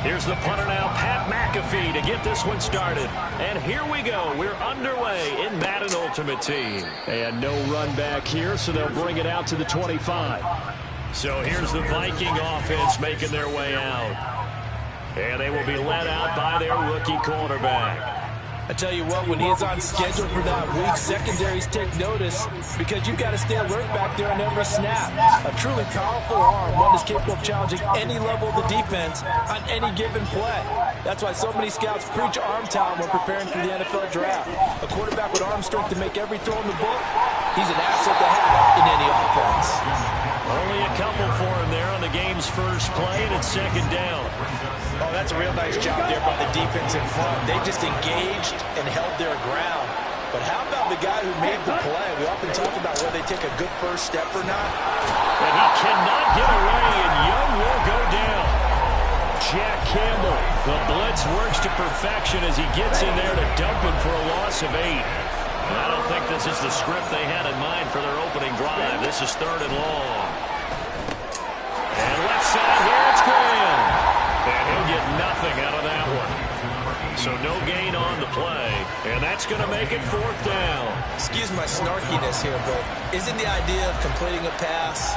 Here's the punter now, Pat McAfee, to get this one started. And here we go. We're underway in Madden Ultimate Team. And no run back here, so they'll bring it out to the 25. So here's the Viking offense making their way out. And they will be led out by their rookie quarterback. I tell you what, when he's on schedule for that week, secondaries take notice because you've got to stay alert back there on every snap. A truly powerful arm, one that's capable of challenging any level of the defense on any given play. That's why so many scouts preach arm talent when preparing for the NFL draft. A quarterback with arm strength to make every throw in the book, he's an asset to have in any offense. Only a couple for him there on the game's first play, and it's second down. Oh, that's a real nice job there by the defense in front. They just engaged and held their ground. But how about the guy who made the play? We often talk about whether they take a good first step or not. And he cannot get away, and Young will go down. Jack Campbell, the blitz works to perfection as he gets in there to dump him for a loss of 8. I don't think this is the script they had in mind for their opening drive. This is 3rd and long. And left side here, it's Graham. And he'll get nothing out of that one. So no gain on the play, and that's going to make it 4th down. Excuse my snarkiness here, but isn't the idea of completing a pass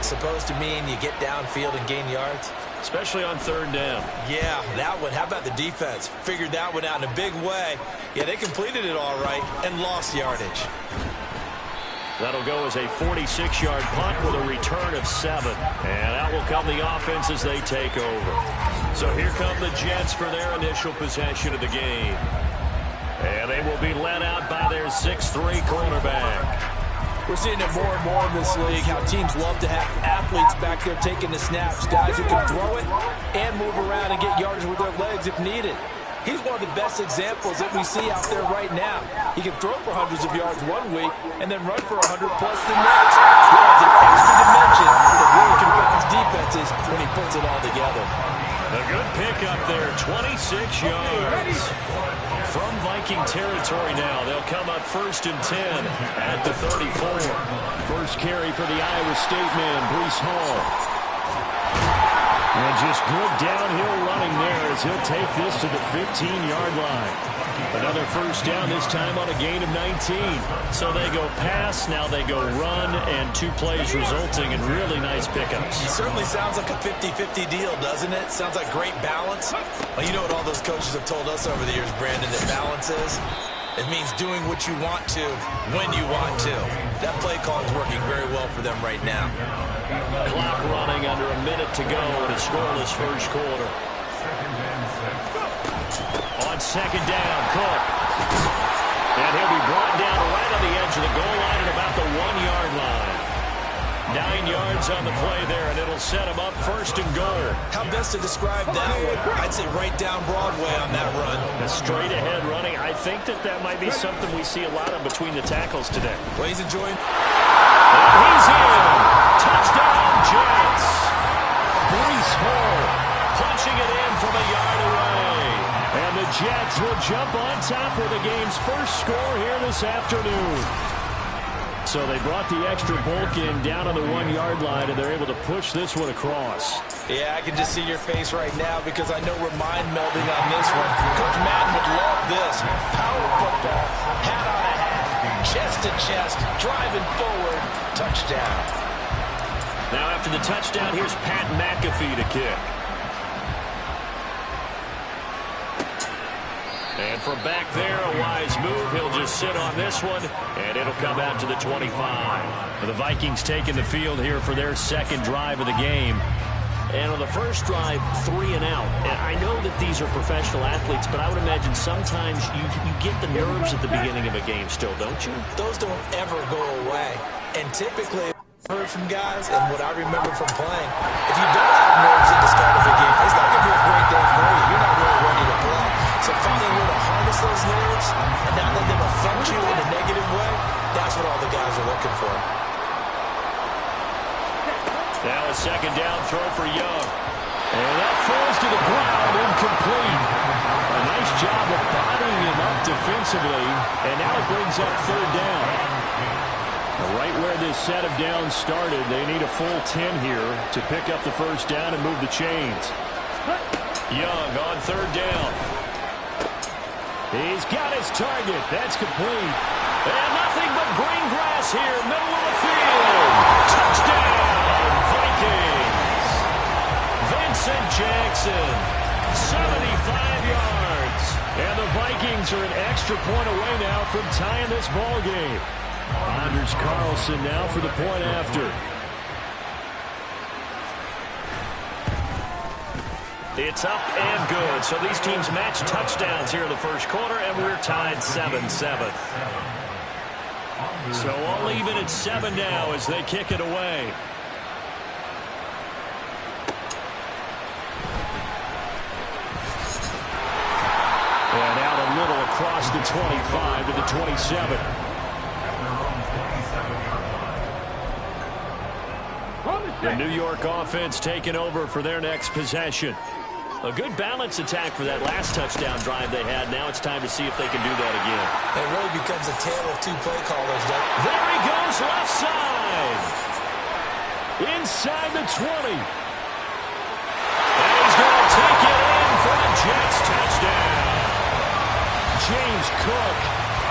supposed to mean you get downfield and gain yards? Especially on 3rd down. Yeah, that one. How about the defense? Figured that one out in a big way. Yeah, they completed it all right and lost yardage. That'll go as a 46-yard punt with a return of 7. And out will come the offense as they take over. So here come the Jets for their initial possession of the game. And they will be led out by their 6'3 quarterback. We're seeing it more and more in this league, how teams love to have athletes back there taking the snaps, guys who can throw it and move around and get yards with their legs if needed. He's one of the best examples that we see out there right now. He can throw for hundreds of yards one week and then run for 100+ the next. He adds an extra dimension that really confounds defenses when he puts it all together. A good pickup there, 26 yards. From Viking territory now, they'll come up 1st and 10 at the 34. First carry for the Iowa State man, Breece Hall. And just good downhill running there as he'll take this to the 15-yard line. Another 1st down, this time on a gain of 19. So they go pass, now they go run, and 2 plays resulting in really nice pickups. It certainly sounds like a 50-50 deal, doesn't it? Sounds like great balance. Well, you know what all those coaches have told us over the years, Brandon, that balance is? It means doing what you want to, when you want to. That play call is working very well for them right now. Clock running under a minute to go in a scoreless first quarter. On 2nd down, Cook. And he'll be brought down right on the edge of the goal line at about the 1-yard line. 9 yards on the play there, and it'll set him up 1st and goal. How best to describe that one? I'd say right down Broadway on that run. A straight ahead running. I think that might be something we see a lot of between the tackles today. Well, he's enjoying. And he's in. Touchdown, Jets. Breece Hall punching it in from a yard away. And the Jets will jump on top with the game's first score here this afternoon. So they brought the extra bulk in down on the 1-yard line, and they're able to push this one across. Yeah, I can just see your face right now because I know we're mind melding on this one. Coach Madden would love this. Power football, hat on a hat, chest to chest, driving forward, touchdown. Now after the touchdown, here's Pat McAfee to kick. And from back there, a wise move. He'll just sit on this one, and it'll come out to the 25. The Vikings taking the field here for their 2nd drive of the game. And on the first drive, 3 and out. And I know that these are professional athletes, but I would imagine sometimes you get the nerves at the beginning of a game still, don't you? Those don't ever go away. And typically, I've heard from guys, and what I remember from playing, if you don't have nerves at the start of a game, it's not going to be a great day for you. You're not really ready to play. So finding a way to harness those nerves and not let them affect you in a negative way, that's what all the guys are looking for. Now a 2nd down throw for Young. And that falls to the ground, incomplete. A nice job of bodying him up defensively. And now it brings up 3rd down. Right where this set of downs started, they need a full 10 here to pick up the 1st down and move the chains. Young on third down. He's got his target. That's complete. And nothing but green grass here, middle of the field. Touchdown, Vikings. Vincent Jackson, 75 yards. And the Vikings are an extra point away now from tying this ball game. Anders Carlson now for the point after. It's up and good. So these teams match touchdowns here in the first quarter, and we're tied 7-7. So all even at 7 now as they kick it away. And out a little across the 25 to the 27. The New York offense taking over for their next possession. A good balance attack for that last touchdown drive they had. Now it's time to see if they can do that again. It really becomes a tale of two play callers. There he goes, left side. Inside the 20. And he's going to take it in for a Jets touchdown. James Cook,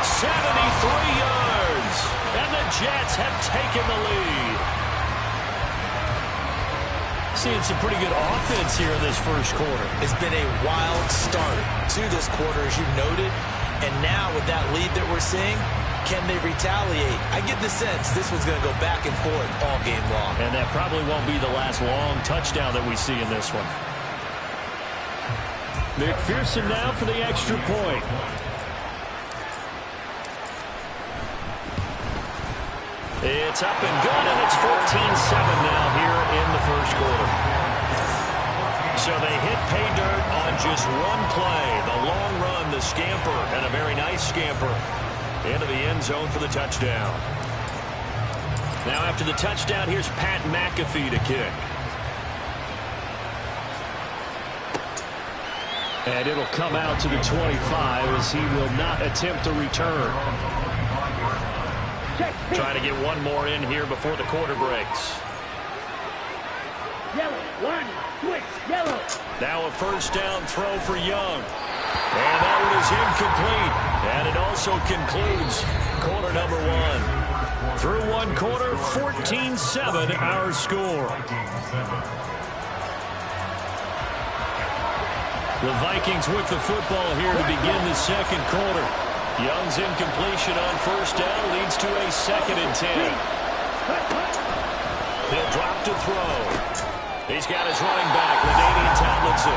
73 yards. And the Jets have taken the lead. Seeing some pretty good offense here in this first quarter. It's been a wild start to this quarter, as you noted. And now with that lead that we're seeing, can they retaliate? I get the sense this one's going to go back and forth all game long. And that probably won't be the last long touchdown that we see in this one. McPherson now for the extra point. It's up and good, and it's 14-7 now here in the first quarter. So they hit pay dirt on just one play. The long run, the scamper, and a very nice scamper into the end zone for the touchdown. Now after the touchdown, here's Pat McAfee to kick. And it'll come out to the 25 as he will not attempt to return. Trying to get one more in here before the quarter breaks. Yellow, one, switch, yellow. Now a first down throw for Young. And that one is incomplete. And it also concludes quarter number one. Through one quarter, 14-7 our score. The Vikings with the football here to begin the second quarter. Young's incompletion on first down leads to a 2nd and 10. He'll drop to throw. He's got his running back, LaDainian Tomlinson.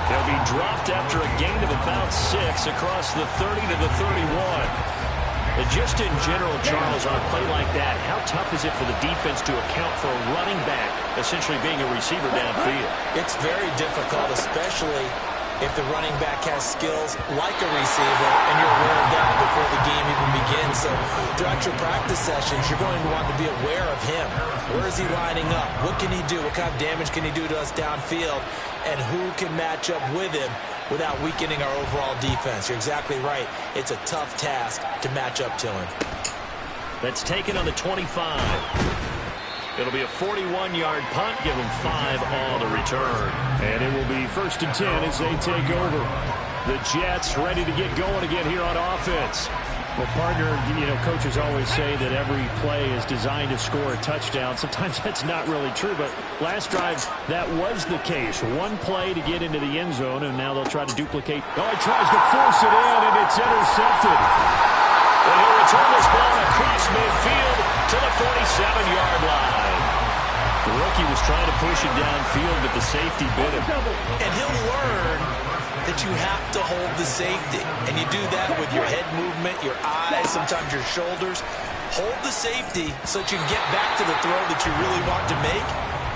He'll be dropped after a gain of about 6 across the 30 to the 31. And just in general, Charles, on a play like that, how tough is it for the defense to account for a running back essentially being a receiver downfield? It's very difficult, especially if the running back has skills like a receiver and you're aware of that before the game even begins. So throughout your practice sessions, you're going to want to be aware of him. Where is he lining up? What can he do? What kind of damage can he do to us downfield? And who can match up with him without weakening our overall defense? You're exactly right. It's a tough task to match up to him. That's taken on the 25. It'll be a 41-yard punt, give them 5 on the return. And it will be 1st and 10 as they take over. The Jets ready to get going again here on offense. Well, partner, coaches always say that every play is designed to score a touchdown. Sometimes that's not really true, but last drive, that was the case. One play to get into the end zone, and now they'll try to duplicate. Oh, he tries to force it in, and it's intercepted. And he'll return this ball across midfield to the 47-yard line. The rookie was trying to push it downfield, but the safety bit him. And he'll learn that you have to hold the safety. And you do that with your head movement, your eyes, sometimes your shoulders. Hold the safety so that you can get back to the throw that you really want to make.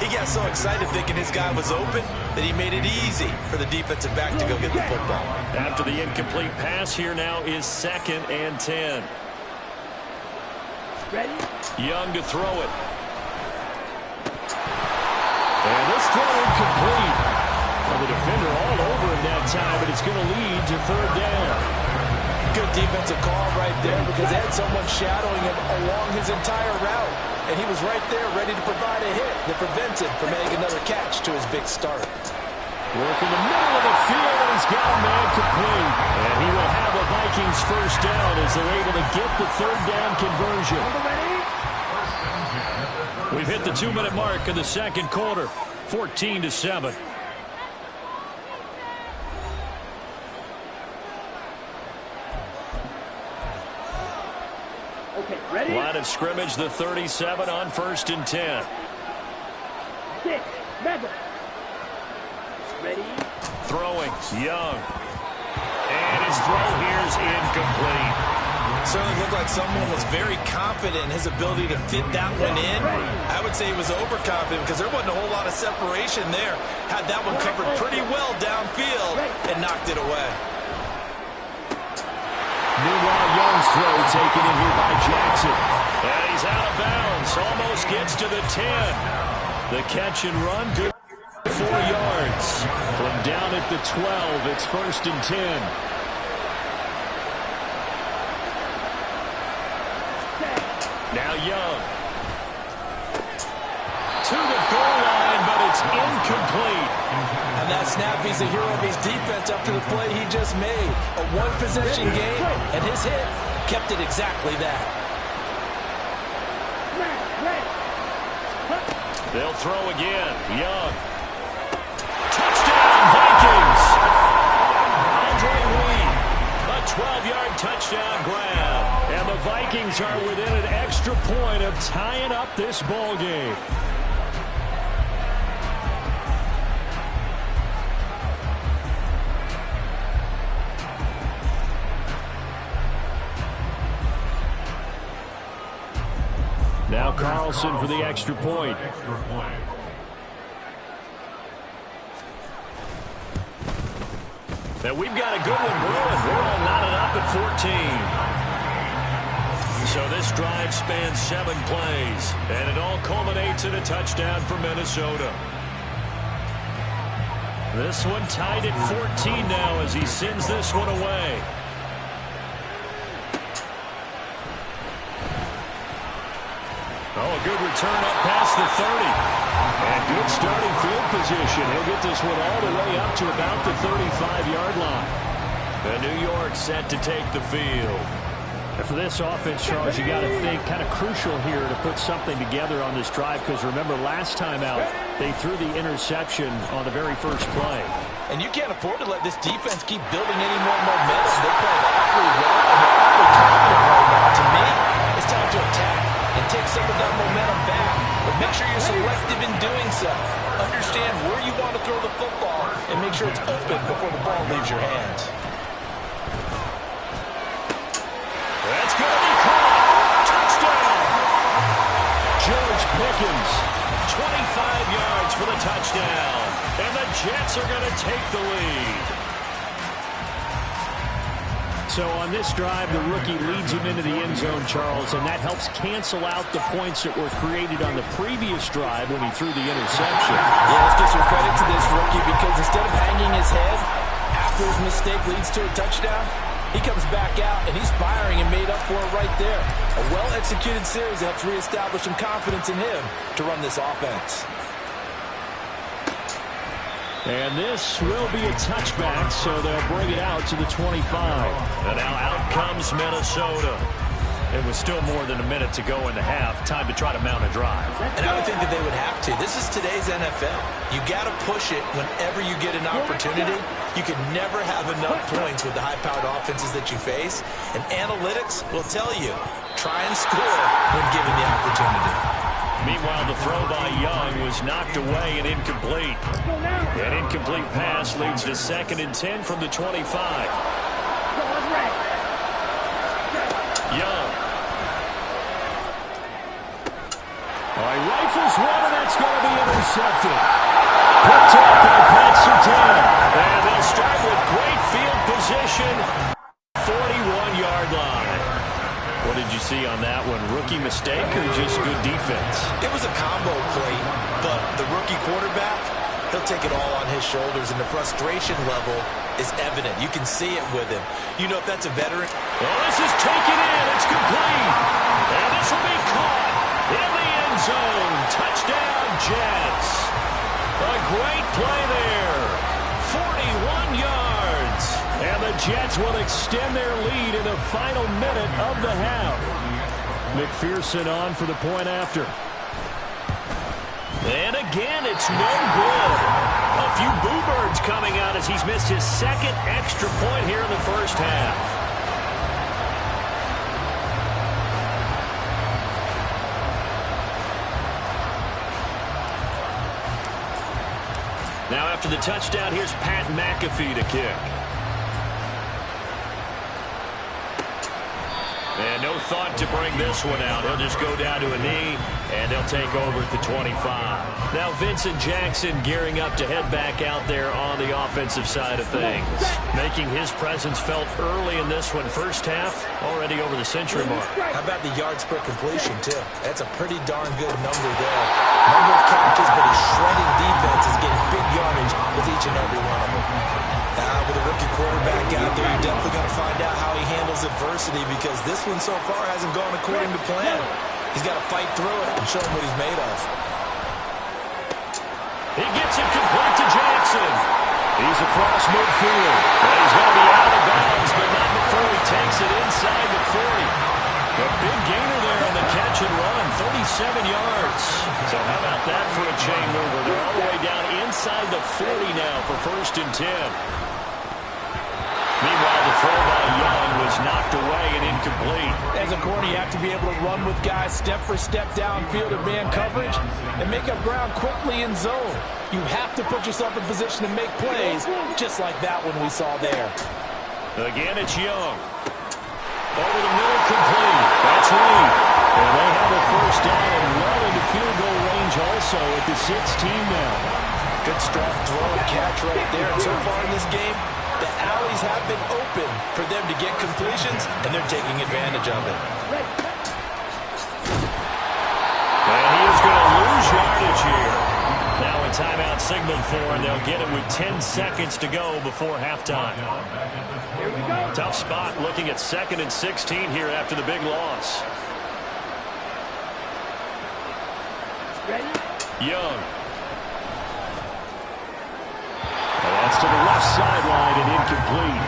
He got so excited thinking his guy was open that he made it easy for the defensive back to go get the football. After the incomplete pass, here now is 2nd and 10. Ready? Young to throw it. And this throw incomplete. Well, the defender all over him that time, but it's going to lead to 3rd down. Good defensive call right there because they had someone shadowing him along his entire route. And he was right there ready to provide a hit that prevents him from making another catch to his big start. Working the middle of the field, and he's got a man complete. And he will have a Vikings first down as they're able to get the third down conversion. We've hit the 2-minute mark of the second quarter, 14-7. Okay, ready? Line of scrimmage, the 37 on 1st and 10. 6, Mega. Ready? Throwing, Young. And his throw here's incomplete. Certainly looked like someone was very confident in his ability to fit that one in. I would say he was overconfident because there wasn't a whole lot of separation there. Had that one covered pretty well downfield and knocked it away. Meanwhile, Young's throw taken in here by Jackson. And he's out of bounds. Almost gets to the 10. The catch and run, good. 4 yards. From down at the 12, it's 1st and 10. Now Young. To the goal line, but it's incomplete. And that snap, he's a hero of his defense up to the play he just made. A one-possession game, and his hit kept it exactly that. They'll throw again. Young. Touchdown, Vikings! Andre Reed, a 12-yard touchdown grab. And the Vikings are within an extra point of tying up this ball game. Now Carlson for the extra point. And we've got a good one brewing. We're all knotted up at 14. So this drive spans 7 plays, and it all culminates in a touchdown for Minnesota. This one tied at 14 now as he sends this one away. Oh, a good return up past the 30. And good starting field position. He'll get this one all the way up to about the 35-yard line. The New York set to take the field. And for this offense, Charles, you got to think kind of crucial here to put something together on this drive because remember last time out they threw the interception on the very first play. And you can't afford to let this defense keep building any more momentum. They're playing awfully well and they're awfully confident right now. To me, it's time to attack and take some of that momentum back. But make sure you're selective in doing so. Understand where you want to throw the football and make sure it's open before the ball leaves your hands. That's going to be caught. Touchdown. George Pickens, 25 yards for the touchdown. And the Jets are going to take the lead. So on this drive, the rookie leads him into the end zone, Charles, and that helps cancel out the points that were created on the previous drive when he threw the interception. Yeah, let's give some credit to this rookie because instead of hanging his head after his mistake leads to a touchdown, he comes back out and he's firing and made up for it right there. A well-executed series helps reestablish some confidence in him to run this offense. And this will be a touchback, so they'll bring it out to the 25. And now out comes Minnesota. It was still more than a minute to go in the half. Time to try to mount a drive. And I would think that they would have to. This is today's NFL. You got to push it whenever you get an opportunity. You can never have enough points with the high-powered offenses that you face. And analytics will tell you, try and score when given the opportunity. Meanwhile, the throw by Young was knocked away and incomplete. An incomplete pass leads to 2nd and 10 from the 25. Young. All right, rifles one, and that's going to be intercepted. Picked up by Pat Surtain. And they'll start with great field position. 41-yard line. What did you see on that one? Rookie mistake or just good defense? It was a combo play, but the rookie quarterback, he'll take it all on his shoulders, and the frustration level is evident. You can see it with him. You know if that's a veteran. Well, this is taken in. It's complete. And this will be caught in the end zone. Touchdown, Jets. A great play there. Jets will extend their lead in the final minute of the half. McPherson on for the point after. And again, it's no good. A few boo birds coming out as he's missed his second extra point here in the first half. Now after the touchdown, here's Pat McAfee to kick. And no thought to bring this one out. He'll just go down to a knee, and they'll take over at the 25. Now Vincent Jackson gearing up to head back out there on the offensive side of things. Making his presence felt early in this one. First half, already over the century mark. How about the yards per completion, too? That's a pretty darn good number there. Number of catches, but his shredding defense is getting big yardage with each and every one of them. With a rookie quarterback out there, you're definitely going to find out how he handles adversity because this one so far hasn't gone according to plan. He's got to fight through it and show him what he's made of. He gets it complete to Jackson. He's across midfield. And he's going to be out of bounds, but not before he takes it inside the 40. A big gainer there on the catch and run, 37 yards. So how about that for a chain mover? They're all the way down inside the 40 now for 1st and 10. Meanwhile, the throw by Young was knocked away and incomplete. As a corner, you have to be able to run with guys step for step downfield in man coverage and make up ground quickly in zone. You have to put yourself in position to make plays, just like that one we saw there. Again, it's Young. Over the middle, complete. That's Lee. And they have a first down and well into field goal range also at the 16 now. Good strong throw and catch right there. And so far in this game, the alleys have been open for them to get completions, and they're taking advantage of it. And he is going to lose yardage here. Now a timeout signaled for, and they'll get it with 10 seconds to go before halftime. Tough spot looking at 2nd and 16 here after the big loss. Young. And that's to the left sideline and incomplete.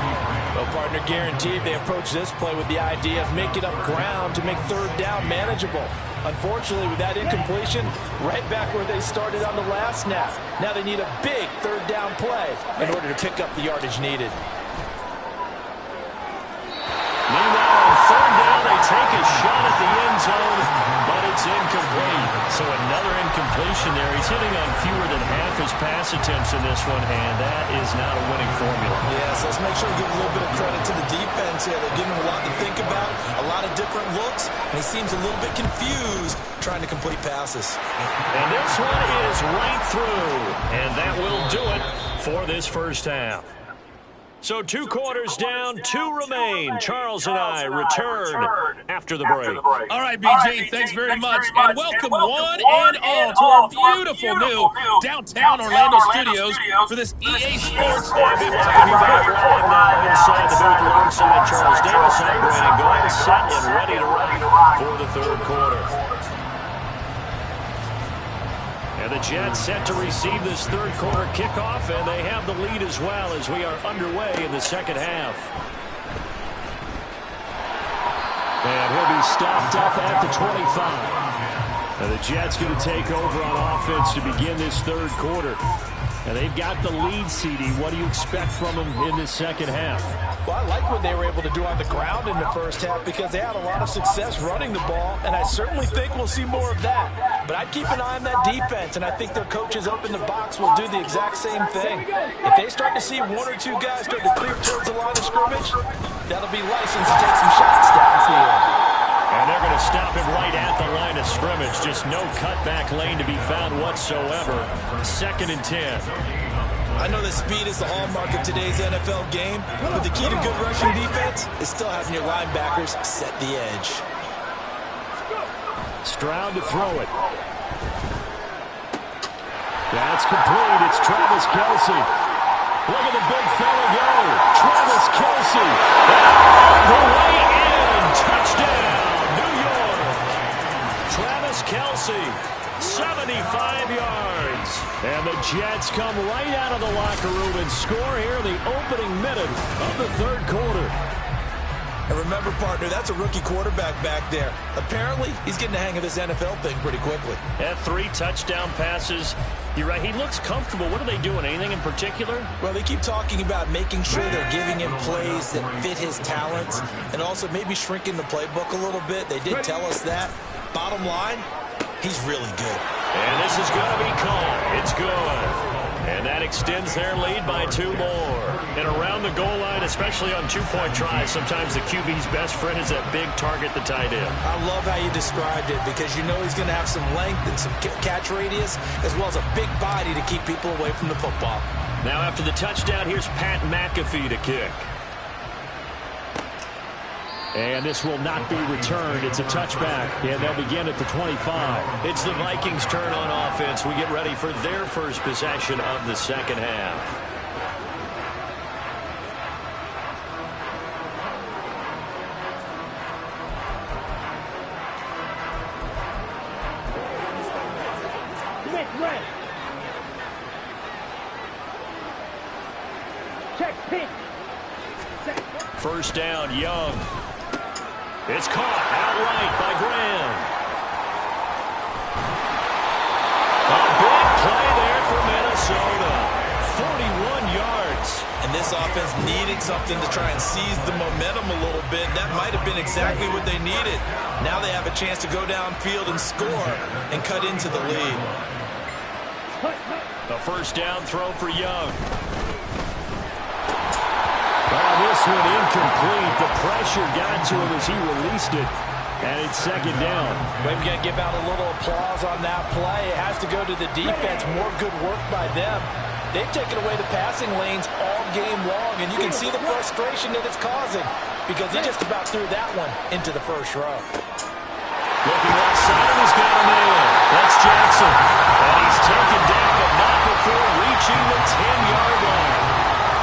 Well, partner, guaranteed they approach this play with the idea of making up ground to make 3rd down manageable. Unfortunately, with that incompletion, right back where they started on the last snap. Now they need a big 3rd down play in order to pick up the yardage needed. Meanwhile, on 3rd down, they take a shot at the end zone, but it's incomplete. So another incompletion there. He's hitting on fewer than half his pass attempts in this one, and that is not a winning formula. Yes, let's make sure we give a little bit of credit to the defense here. They're giving him a lot to think about, a lot of different looks, and he seems a little bit confused trying to complete passes. And this one is right through, and that will do it for this first half. So 2 quarters down, 2 remain. Charles and I return after the break. All right, BJ, thanks very much. And welcome one and all to our beautiful new downtown Orlando studios for this EA Sports. And we welcome you back live now inside the booth alongside Charles Davis. I'm Brandon Gold, set and ready to rock for the 3rd quarter. And the Jets set to receive this 3rd quarter kickoff, and they have the lead as well as we are underway in the 2nd half. And he'll be stopped up at the 25. And the Jets going to take over on offense to begin this 3rd quarter. And they've got the lead, CD. What do you expect from them in this 2nd half? Well, I like what they were able to do on the ground in the first half because they had a lot of success running the ball, and I certainly think we'll see more of that. But I'd keep an eye on that defense, and I think their coaches up in the box will do the exact same thing. If they start to see 1 or 2 guys start to creep towards the line of scrimmage, that'll be license to take some shots downfield. And they're going to stop him right at the line of scrimmage. Just no cutback lane to be found whatsoever. 2nd and 10. I know that speed is the hallmark of today's NFL game, but the key to good rushing defense is still having your linebackers set the edge. Stroud to throw it. That's complete. It's Travis Kelce. Look at the big fella go. Travis Kelce. All the way in. Touchdown. Travis Kelce, 75 yards. And the Jets come right out of the locker room and score here in the opening minute of the third quarter. And remember, partner, that's a rookie quarterback back there. Apparently, he's getting the hang of this NFL thing pretty quickly. Had 3 touchdown passes. You're right, he looks comfortable. What are they doing? Anything in particular? Well, they keep talking about making sure they're giving him plays that fit his talents and also maybe shrinking the playbook a little bit. They did tell us that. Bottom line, he's really good. And this is going to be called. It's good. And that extends their lead by 2 more. And around the goal line, especially on 2-point tries, sometimes the QB's best friend is that big target, the tight end. I love how you described it because you know he's going to have some length and some catch radius as well as a big body to keep people away from the football. Now after the touchdown, here's Pat McAfee to kick. And this will not be returned. It's a touchback, and they'll begin at the 25. It's the Vikings' turn on offense. We get ready for their first possession of the second half. Check pitch. First down, Young. It's caught outright by Graham. A big play there for Minnesota. 41 yards. And this offense needed something to try and seize the momentum a little bit. That might have been exactly what they needed. Now they have a chance to go downfield and score and cut into the lead. A first down throw for Young. Oh, this one incomplete. The pressure got to him as he released it. And it's second down. We've got to give out a little applause on that play. It has to go to the defense. More good work by them. They've taken away the passing lanes all game long, and you can see the frustration that it's causing because he just about threw that one into the first row. Looking left side, he's got a man. That's Jackson. And he's taken down, but not before reaching the 10-yard line.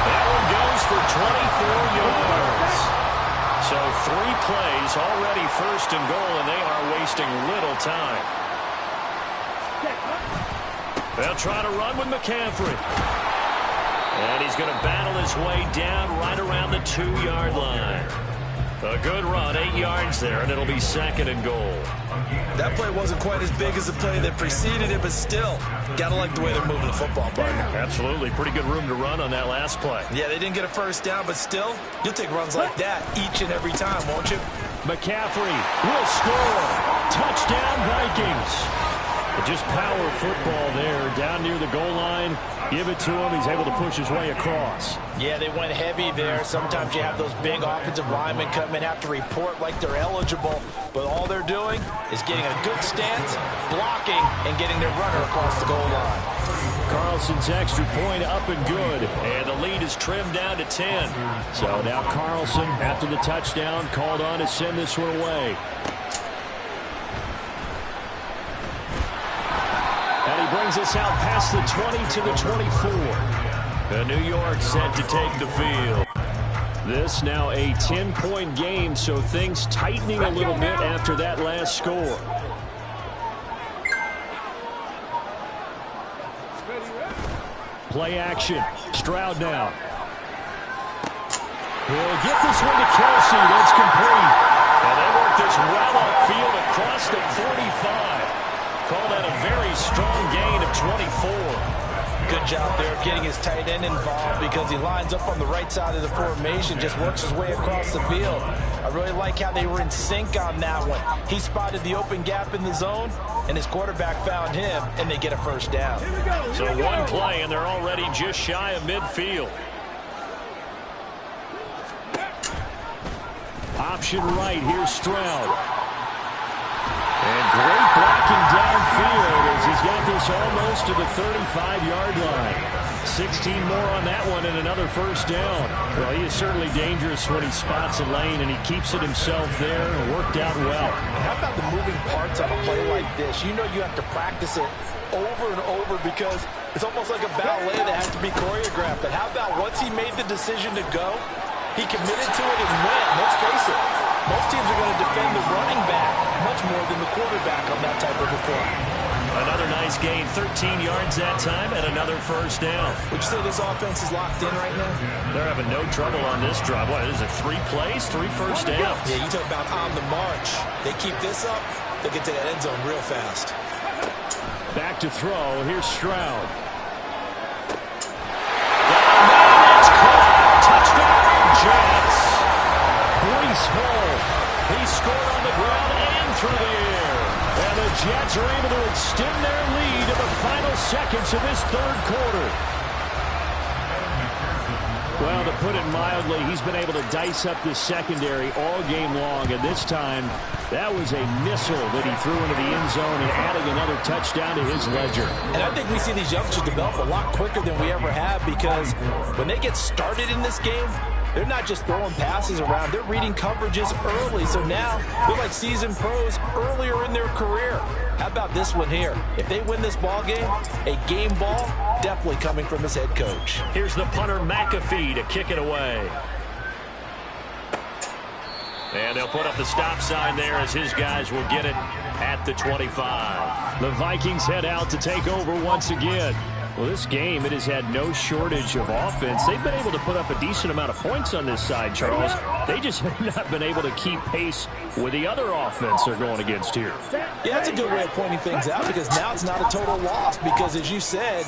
That one goes for 24 yards. So 3 plays, already first and goal, and they are wasting little time. They'll try to run with McCaffrey. And he's going to battle his way down right around the 2-yard line. A good run, 8 yards there, and it'll be second and goal. That play wasn't quite as big as the play that preceded it, but still, gotta like the way they're moving the football, partner. Absolutely. Pretty good room to run on that last play. Yeah, they didn't get a first down, but still, you'll take runs like that each and every time, won't you? McCaffrey will score. Touchdown, Vikings. Just power football there, down near the goal line. Give it to him. He's able to push his way across. Yeah, they went heavy there. Sometimes you have those big offensive linemen come in, have to report like they're eligible. But all they're doing is getting a good stance, blocking, and getting their runner across the goal line. Carlson's extra point up and good. And the lead is trimmed down to 10. So now Carlson, after the touchdown, called on to send this one away. And he brings us out past the 20 to the 24. And New York set to take the field. This now a 10-point game, so things tightening a little bit after that last score. Play action. Stroud now. He'll get this one to Kelsey. That's complete. And they work this well upfield across the 45. Call that a very strong gain of 24. Good job there of getting his tight end involved because he lines up on the right side of the formation, just works his way across the field. I really like how they were in sync on that one. He spotted the open gap in the zone, and his quarterback found him, and they get a first down. So one play, and they're already just shy of midfield. Option right, here's Stroud. And great blocking downfield as he's got this almost to the 35-yard line. 16 more on that one and another first down. Well, he is certainly dangerous when he spots a lane, and he keeps it himself there and worked out well. How about the moving parts on a play like this? You know you have to practice it over and over because it's almost like a ballet that has to be choreographed. But how about once he made the decision to go, he committed to it and went. Let's face it, most teams are going to defend the running back much more than the quarterback on that type of a play. Another nice gain, 13 yards that time, and another first down. Would you say this offense is locked in right now? They're having no trouble on this drive. What is it, 3 plays, 3 first downs? Yeah, you talk about on the march. They keep this up, they'll get to that end zone real fast. Back to throw. Here's Stroud. Touchdown, Jets. Breece Hall. He scored on the ground and through the air. And the Jets are able to extend their lead in the final seconds of this third quarter. Well, to put it mildly, he's been able to dice up this secondary all game long. And this time, that was a missile that he threw into the end zone and adding another touchdown to his ledger. And I think we see these youngsters develop a lot quicker than we ever have, because when they get started in this game, they're not just throwing passes around. They're reading coverages early. So now they're like seasoned pros earlier in their career. How about this one here? If they win this ball game, a game ball definitely coming from his head coach. Here's the punter, McAfee, to kick it away. And they'll put up the stop sign there as his guys will get it at the 25. The Vikings head out to take over once again. Well, this game, it has had no shortage of offense. They've been able to put up a decent amount of points on this side, Charles. They just have not been able to keep pace with the other offense they're going against here. Yeah, that's a good way of pointing things out, because now it's not a total loss, because as you said,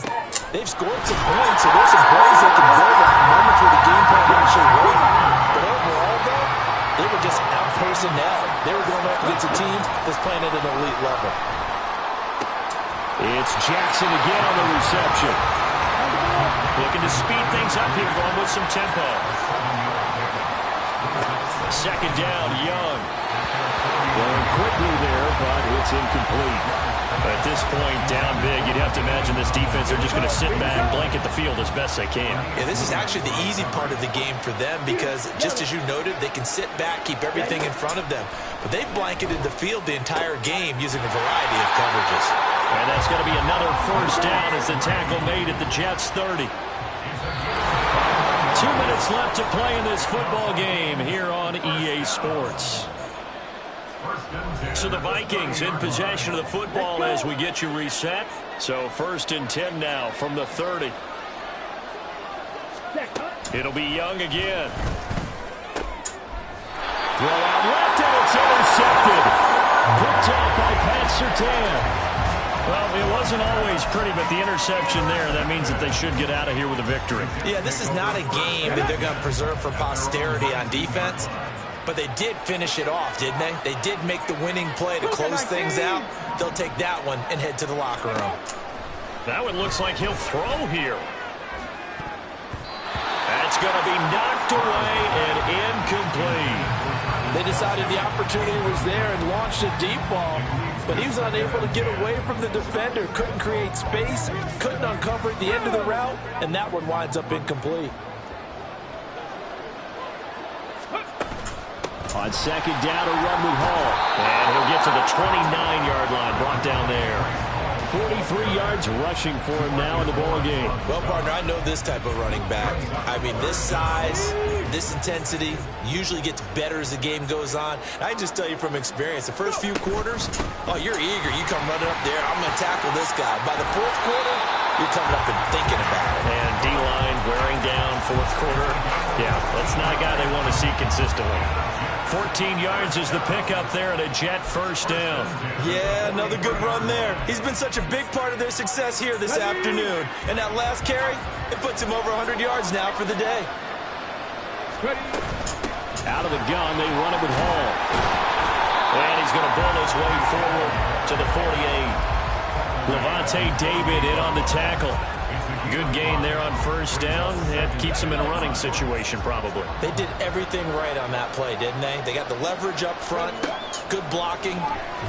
they've scored some points, so there's some plays they can build on moments where the game plan actually worked. But overall, though, they were just out-personnel. They were going up against a team that's playing at an elite level. It's Jackson again on the reception. Looking to speed things up here, going with some tempo. Second down, Young. Going quickly there, but it's incomplete. At this point, down big, you'd have to imagine this defense are just going to sit back, blanket the field as best they can. Yeah, this is actually the easy part of the game for them, because just as you noted, they can sit back, keep everything in front of them. But they've blanketed the field the entire game using a variety of coverages. And that's going to be another first down as the tackle made at the Jets' 30. 2 minutes left to play in this football game here on EA Sports. So the Vikings in possession of the football as we get you reset. So 1st and 10 now from the 30. It'll be Young again. Throw out left, and it's intercepted. Picked up by Pat Surtain. Well, it wasn't always pretty, but the interception there, that means that they should get out of here with a victory. Yeah, this is not a game that they're going to preserve for posterity on defense, but they did finish it off, didn't they? They did make the winning play to close things out. They'll take that one and head to the locker room. That one looks like he'll throw here. That's going to be knocked away and incomplete. They decided the opportunity was there and launched a deep ball, but he was unable to get away from the defender, couldn't create space, couldn't uncover at the end of the route, and that one winds up incomplete. On second down, a run with Hall. And he'll get to the 29-yard line, brought down there. 43 yards rushing for him now in the ball game. Well, partner, I know this type of running back. I mean, this size, this intensity usually gets better as the game goes on. I can just tell you from experience, the first few quarters, oh, you're eager. You come running up there, I'm going to tackle this guy. By the fourth quarter, you're coming up and thinking about it. And D-line wearing down fourth quarter. Yeah, that's not a guy they want to see consistently. 14 yards is the pickup there at a Jet first down. Yeah, another good run there. He's been such a big part of their success here this afternoon. And that last carry, it puts him over 100 yards now for the day. Out of the gun, they run it with Hall. And he's going to bull his way forward to the 48. Levante David in on the tackle. Good gain there on first down. That keeps him in a running situation, probably. They did everything right on that play, didn't they? They got the leverage up front, good blocking,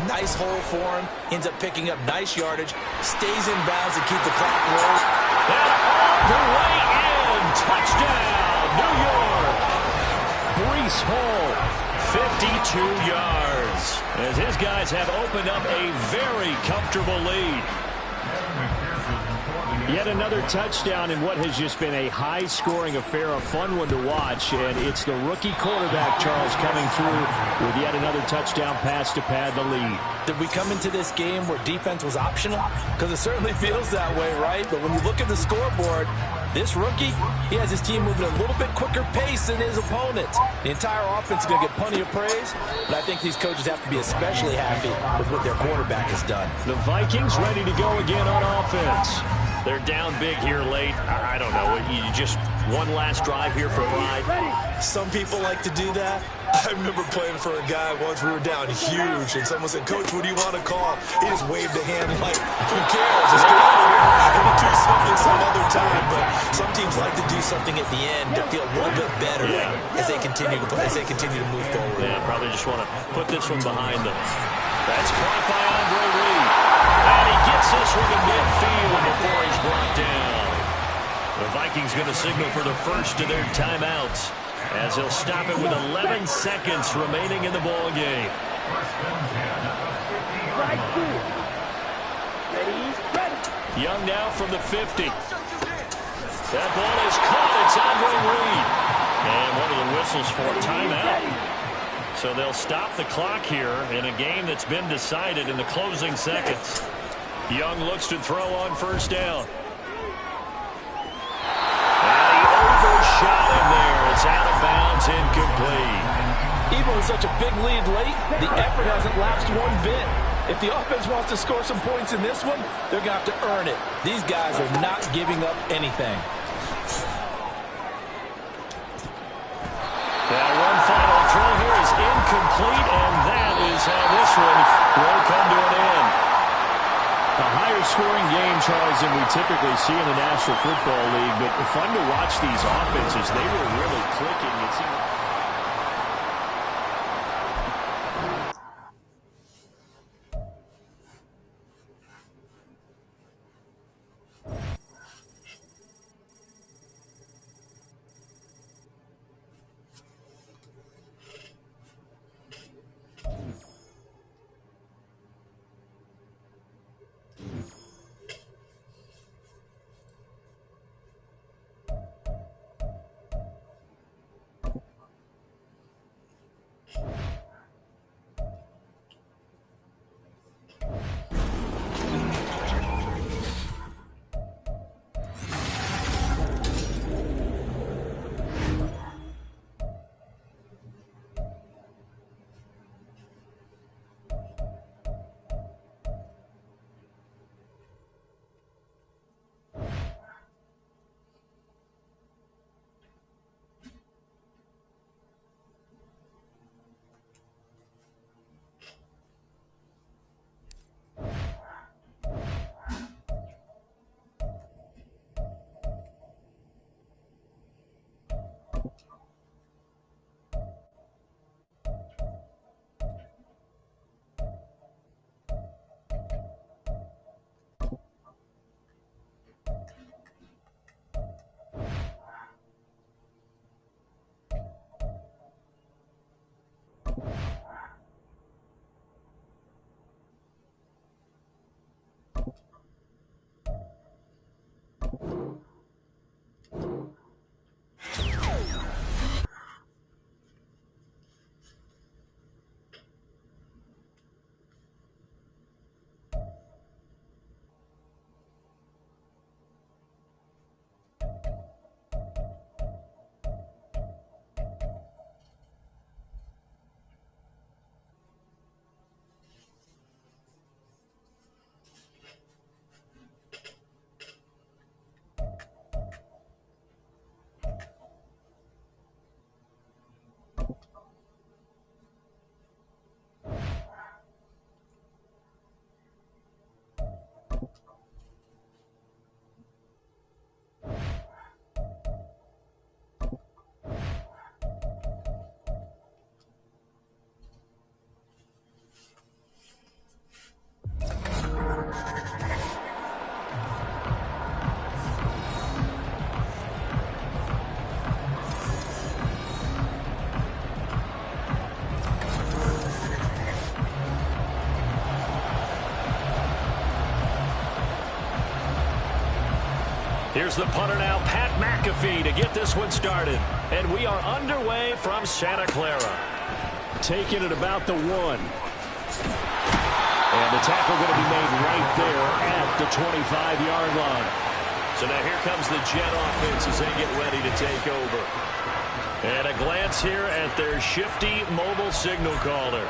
nice hole for him, ends up picking up nice yardage, stays in bounds to keep the clock rolling. And all the way in. Touchdown, New York. Breece Hall, 52 yards. As his guys have opened up a very comfortable lead. Yet another touchdown in what has just been a high-scoring affair, a fun one to watch. And it's the rookie quarterback, Charles, coming through with yet another touchdown pass to pad the lead. Did we come into this game where defense was optional? Because it certainly feels that way, right? But when you look at the scoreboard, this rookie, he has his team moving at a little bit quicker pace than his opponents. The entire offense is going to get plenty of praise, but I think these coaches have to be especially happy with what their quarterback has done. The Vikings ready to go again on offense. They're down big here late. I don't know. You just one last drive here for Pride. Some people like to do that. I remember playing for a guy once. We were down huge, and someone said, "Coach, what do you want to call?" He just waved a hand like, "Who cares? Let's get out of here and do something some other time." But some teams like to do something at the end to feel a little bit better as they continue to play, as they continue to move forward. Yeah, probably just want to put this one behind them. That's caught by Andre Reed. And he gets this one to midfield before he's brought down. The Vikings going to signal for the first of their timeouts as they'll stop it with 11 seconds remaining in the ball game. Right two. Ready. Young now from the 50. That ball is caught. It's Andre Reed. And one of the whistles for a timeout. So they'll stop the clock here in a game that's been decided in the closing seconds. Young looks to throw on first down. And he overshot him there. It's out of bounds, incomplete. Even with such a big lead late, the effort hasn't lapsed one bit. If the offense wants to score some points in this one, they're going to have to earn it. These guys are not giving up anything. That one final throw here is incomplete, and that is how this one will come to an end. A higher-scoring game, Charles, than we typically see in the National Football League, but fun to watch these offenses. They were really clicking. It seemed Here's the punter now, Pat McAfee, to get this one started. And we are underway from Santa Clara. Taking it about the 1. And the tackle going to be made right there at the 25-yard line. So now here comes the Jet offense as they get ready to take over. And a glance here at their shifty mobile signal caller.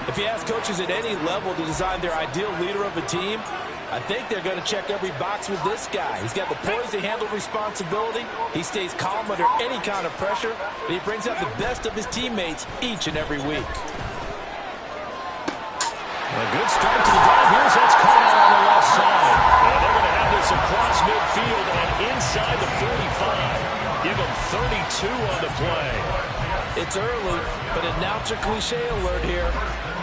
If you ask coaches at any level to design their ideal leader of a team, I think they're going to check every box with this guy. He's got the poise to handle responsibility. He stays calm under any kind of pressure. And he brings out the best of his teammates each and every week. A good start to the drive. Here's that's caught out on the left side. And they're going to have this across midfield and inside the 45. Give them 32 on the play. It's early, but announcer cliche alert here.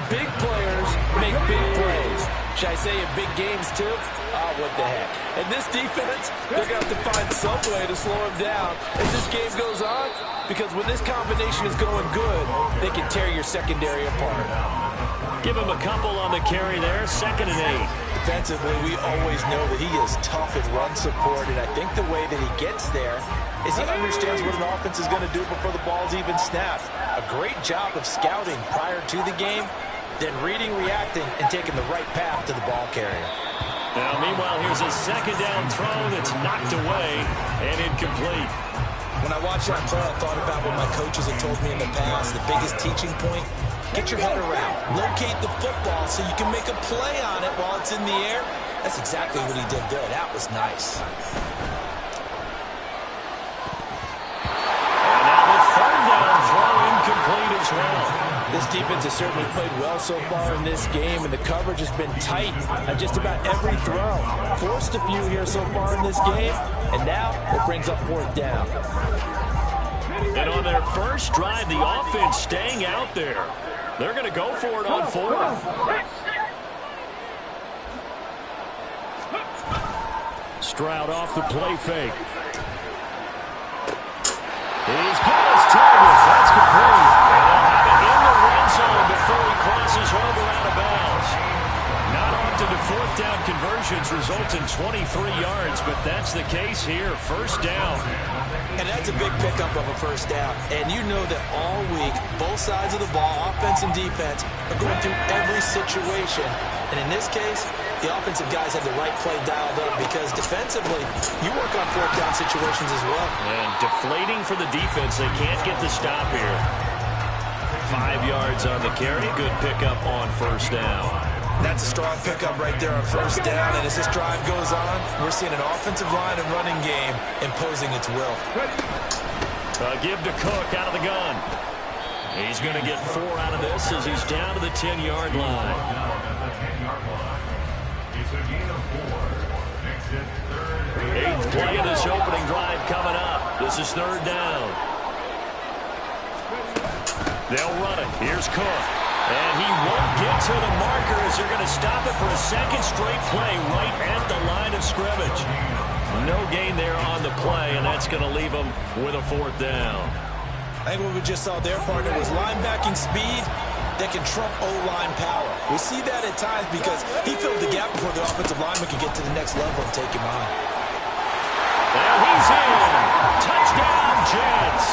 Big players make big plays. Should I say in big games too? Oh, what the heck. And this defense, they're going to have to find some way to slow him down as this game goes on. Because when this combination is going good, they can tear your secondary apart. Give him a couple on the carry there. 2nd and 8. Defensively, we always know that he is tough in run support, and I think the way that he gets there is he understands what an offense is going to do before the ball's even snapped. A great job of scouting prior to the game, then reading, reacting, and taking the right path to the ball carrier. Now, meanwhile, here's a 2nd down throw that's knocked away and incomplete. When I watched that play, I thought about what my coaches had told me in the past. The biggest teaching point, get your head around. Locate the football so you can make a play on it while it's in the air. That's exactly what he did there. That was nice. And now the 3rd down throw incomplete as well. This defense has certainly played well so far in this game, and the coverage has been tight on just about every throw. Forced a few here so far in this game, and now it brings up 4th down. And on their first drive, the offense staying out there. They're going to go for it on 4th. Stroud off the play fake. He's got his target. That's complete. In the red zone before he crosses over out of bounds. Not often do 4th down conversions result in 23 yards, but that's the case here. 1st down. And that's a big pickup of a 1st down. And you know that all week, both sides of the ball, offense and defense, are going through every situation. And in this case, the offensive guys have the right play dialed up because defensively, you work on 4th down situations as well. And deflating for the defense. They can't get the stop here. 5 yards on the carry. Good pickup on 1st down. That's a strong pickup right there on 1st down. And as this drive goes on, we're seeing an offensive line and running game imposing its will. Give to Cook out of the gun. He's going to get 4 out of this as he's down to the 10-yard line. Eighth play of this opening drive coming up. This is 3rd down. They'll run it. Here's Cook. And he won't get to the marker as they're going to stop it for a 2nd straight play right at the line of scrimmage. No gain there on the play, and that's going to leave them with a 4th down. I think what we just saw there, partner, was linebacking speed that can trump O-line power. We see that at times because he filled the gap before the offensive lineman could get to the next level and take him on. And he's in. Touchdown, Jets.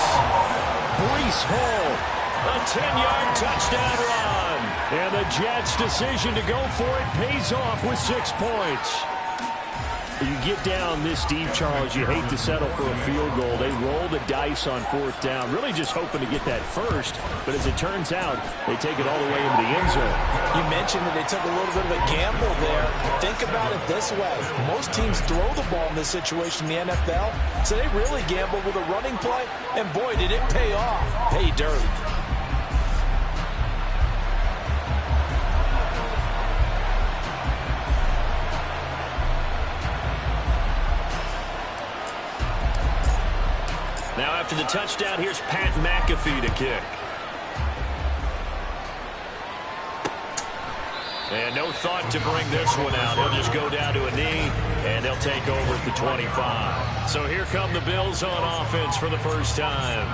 Breece Hall. A 10-yard touchdown run. And the Jets' decision to go for it pays off with 6 points. You get down this deep, Charles, you hate to settle for a field goal. They roll the dice on 4th down, really just hoping to get that first. But as it turns out, they take it all the way into the end zone. You mentioned that they took a little bit of a gamble there. Think about it this way. Most teams throw the ball in this situation in the NFL, so they really gambled with a running play, and boy, did it pay off. Pay dirt. Now after the touchdown, here's Pat McAfee to kick. And no thought to bring this one out. He'll just go down to a knee, and they'll take over at the 25. So here come the Bills on offense for the first time.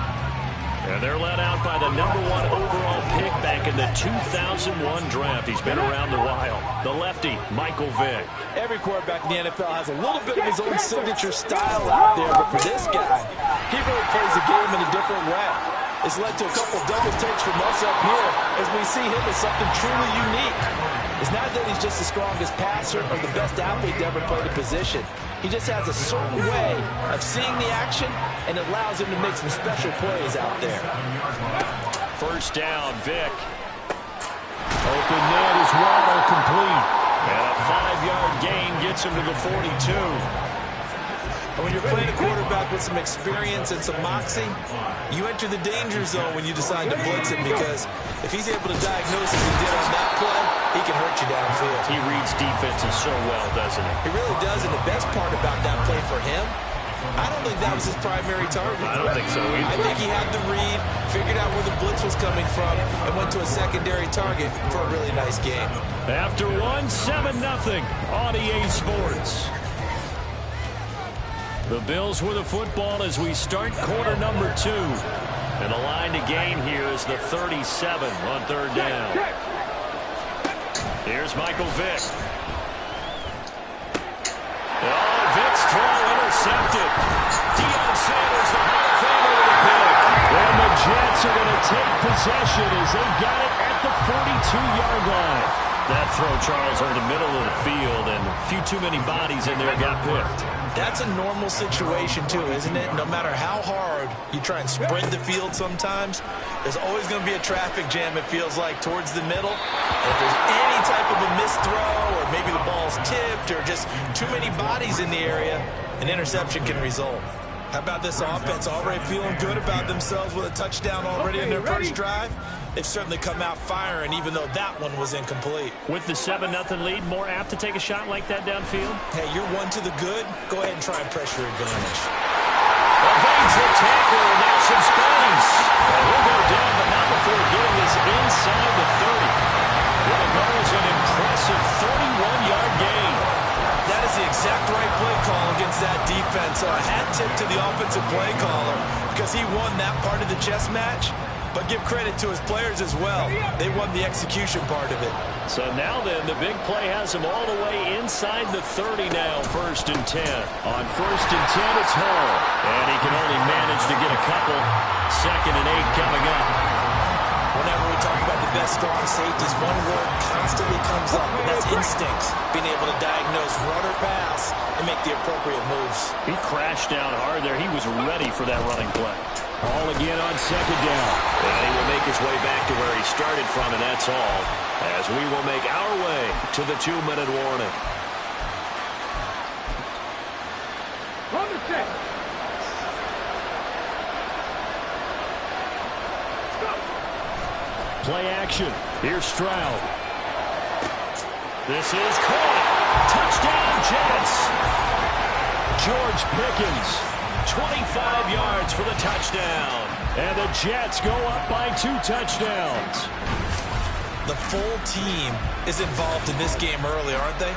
And they're led out by the #1 overall pick back in the 2001 draft. He's been around a while. The lefty, Michael Vick. Every quarterback in the NFL has a little bit of his own signature style out there, but for this guy, he really plays the game in a different way. It's led to a couple double takes from us up here as we see him as something truly unique. It's not that he's just the strongest passer or the best athlete to ever play the position. He just has a certain way of seeing the action, and it allows him to make some special plays out there. First down, Vick. Open net is Waddle, complete. And a 5-yard gain gets him to the 42. And when you're playing a quarterback with some experience and some moxie, you enter the danger zone when you decide to blitz him, because if he's able to diagnose as he did on that play, he can hurt you downfield. He reads defenses so well, doesn't he? He really does, and the best part about that play for him, I don't think that was his primary target. I don't think so either. I think he had the read, figured out where the blitz was coming from, and went to a secondary target for a really nice game. After one, 7-0 on EA Sports. The Bills with the football as we start quarter number 2. And the line to gain here is the 37 on third down. Here's Michael Vick. Oh, Vick's throw intercepted. Deion Sanders, the Hall of Famer, with a pick. And the Jets are going to take possession as they've got it at the 42-yard line. That throw, Charles, over the middle of the field, and a few too many bodies in there got picked. That's a normal situation, too, isn't it? No matter how hard you try and spread the field sometimes, there's always going to be a traffic jam, it feels like, towards the middle. And if there's any type of a missed throw, or maybe the ball's tipped, or just too many bodies in the area, an interception can result. How about this offense? Already feeling good about themselves with a touchdown already in their first drive. They've certainly come out firing, even though that one was incomplete. With the 7-0 lead, more apt to take a shot like that downfield? Hey, you're one to the good. Go ahead and try and press your advantage. Evades the tackle, and now some space. He'll go down, but not before getting this inside the 30. What goes an impressive 31-yard gain. That is the exact right play call against that defense. So a hat tip to the offensive play caller because he won that part of the chess match. But give credit to his players as well. They won the execution part of it. So now then, the big play has him all the way inside the 30 now, 1st and 10. On 1st and 10, it's Hall. And he can only manage to get a couple. 2nd and 8 coming up. Whenever we talk about the best strong safeties, one word constantly comes up, and that's instincts. Being able to diagnose run or pass and make the appropriate moves. He crashed down hard there. He was ready for that running play. Hall again on 2nd down. And he will make his way back to where he started from, and that's all. As we will make our way to the 2-minute warning. On the set. Play action. Here's Stroud. This is caught. Touchdown, Jets. George Pickens, 25 yards for the touchdown. And the Jets go up by 2 touchdowns. The full team is involved in this game early, aren't they?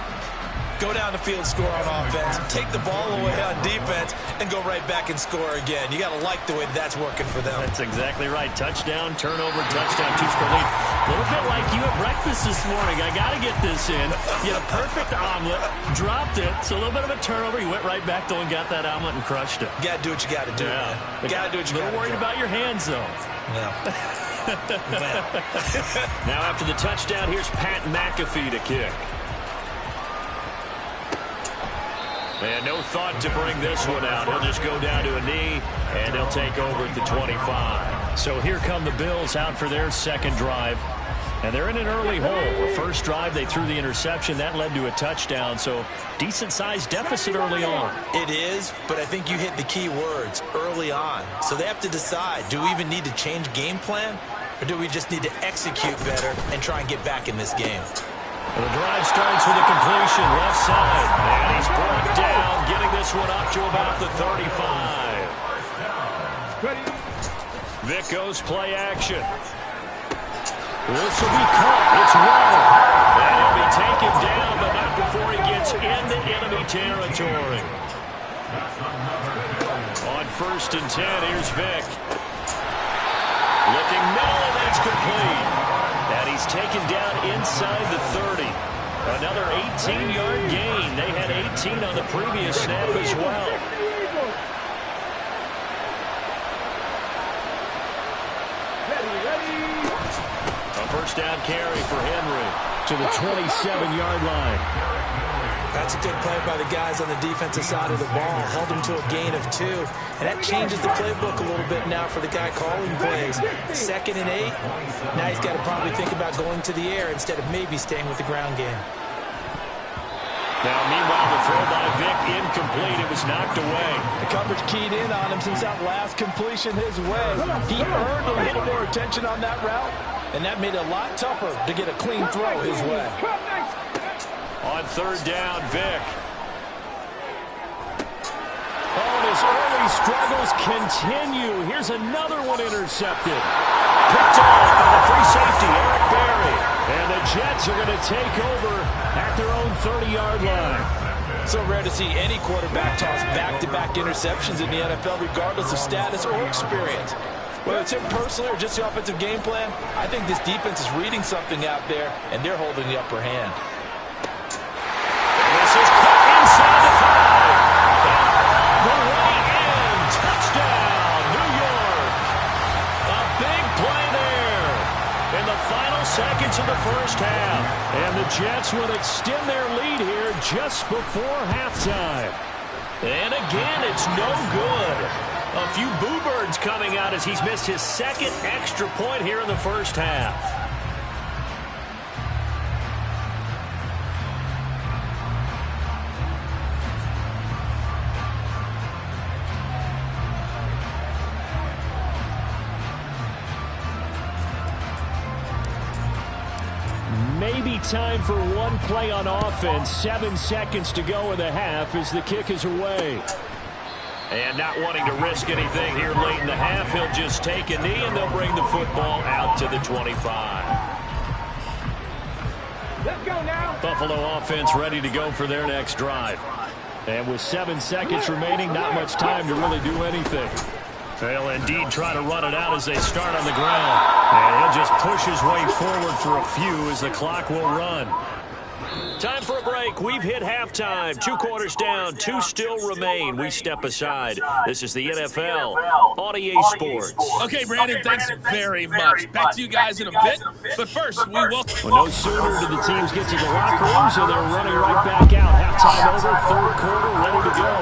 Go down the field, score on offense, take the ball away on defense, and go right back and score again. You got to like the way that's working for them. That's exactly right. Touchdown, turnover, touchdown, 2-score lead. A little bit like you at breakfast this morning. I got to get this in. You had a perfect omelet, dropped it, so a little bit of a turnover. You went right back, though, and got that omelet and crushed it. You got to do what you got to do, man. You got to do what you got to do. A little worried about your hands, though. Yeah. Now after the touchdown, here's Pat McAfee to kick. And no thought to bring this one out. He'll just go down to a knee, and he'll take over at the 25. So here come the Bills out for their 2nd drive. And they're in an early hole. The first drive, they threw the interception. That led to a touchdown. So decent-sized deficit early on. It is, but I think you hit the key words, early on. So they have to decide, do we even need to change game plan? Or do we just need to execute better and try and get back in this game? Well, the drive starts with a completion, left side. And he's brought down, getting this one up to about the 35. Vick goes play action. This will be caught. It's Waddle. And he'll be taken down, but not before he gets into enemy territory. On 1st and 10, here's Vick. Looking middle, and that's complete. And he's taken down inside the 30. Another 18-yard gain. They had 18 on the previous snap as well. A first down carry for Henry to the 27-yard line. That's a good play by the guys on the defensive side of the ball. Held him to a gain of 2. And that changes the playbook a little bit now for the guy calling plays. 2nd and 8. Now he's got to probably think about going to the air instead of maybe staying with the ground game. Now, meanwhile, the throw by Vick incomplete. It was knocked away. The coverage keyed in on him since that last completion his way. He earned a little more attention on that route, and that made it a lot tougher to get a clean throw his way. On 3rd down, Vick. Oh, and his early struggles continue. Here's another one intercepted. Picked off by the free safety, Eric Berry. And the Jets are going to take over at their own 30-yard line. So rare to see any quarterback toss back-to-back interceptions in the NFL, regardless of status or experience. Whether it's him personally or just the offensive game plan, I think this defense is reading something out there, and they're holding the upper hand. This is cut inside the 5. The way in. Touchdown, New York. A big play there in the final seconds of the first half. And the Jets will extend their lead here just before halftime. And again, it's no good. A few boo birds coming out as he's missed his 2nd extra point here in the first half. Maybe time for one play on offense. 7 seconds to go in the half as the kick is away. And not wanting to risk anything here late in the half, he'll just take a knee and they'll bring the football out to the 25. Let's go now. Buffalo offense ready to go for their next drive. And with 7 seconds remaining, not much time to really do anything. They'll indeed try to run it out as they start on the ground. And he'll just push his way forward for a few as the clock will run. Time for a break. We've hit halftime. 2 quarters down. 2 still remain. We step aside. This is the NFL on EA Sports. Okay, Brandon, thanks very much. Back to you guys in a bit. But first, we welcome... Well, no sooner did the teams get to the locker room, so they're running right back out. Halftime over, 3rd quarter, ready to go.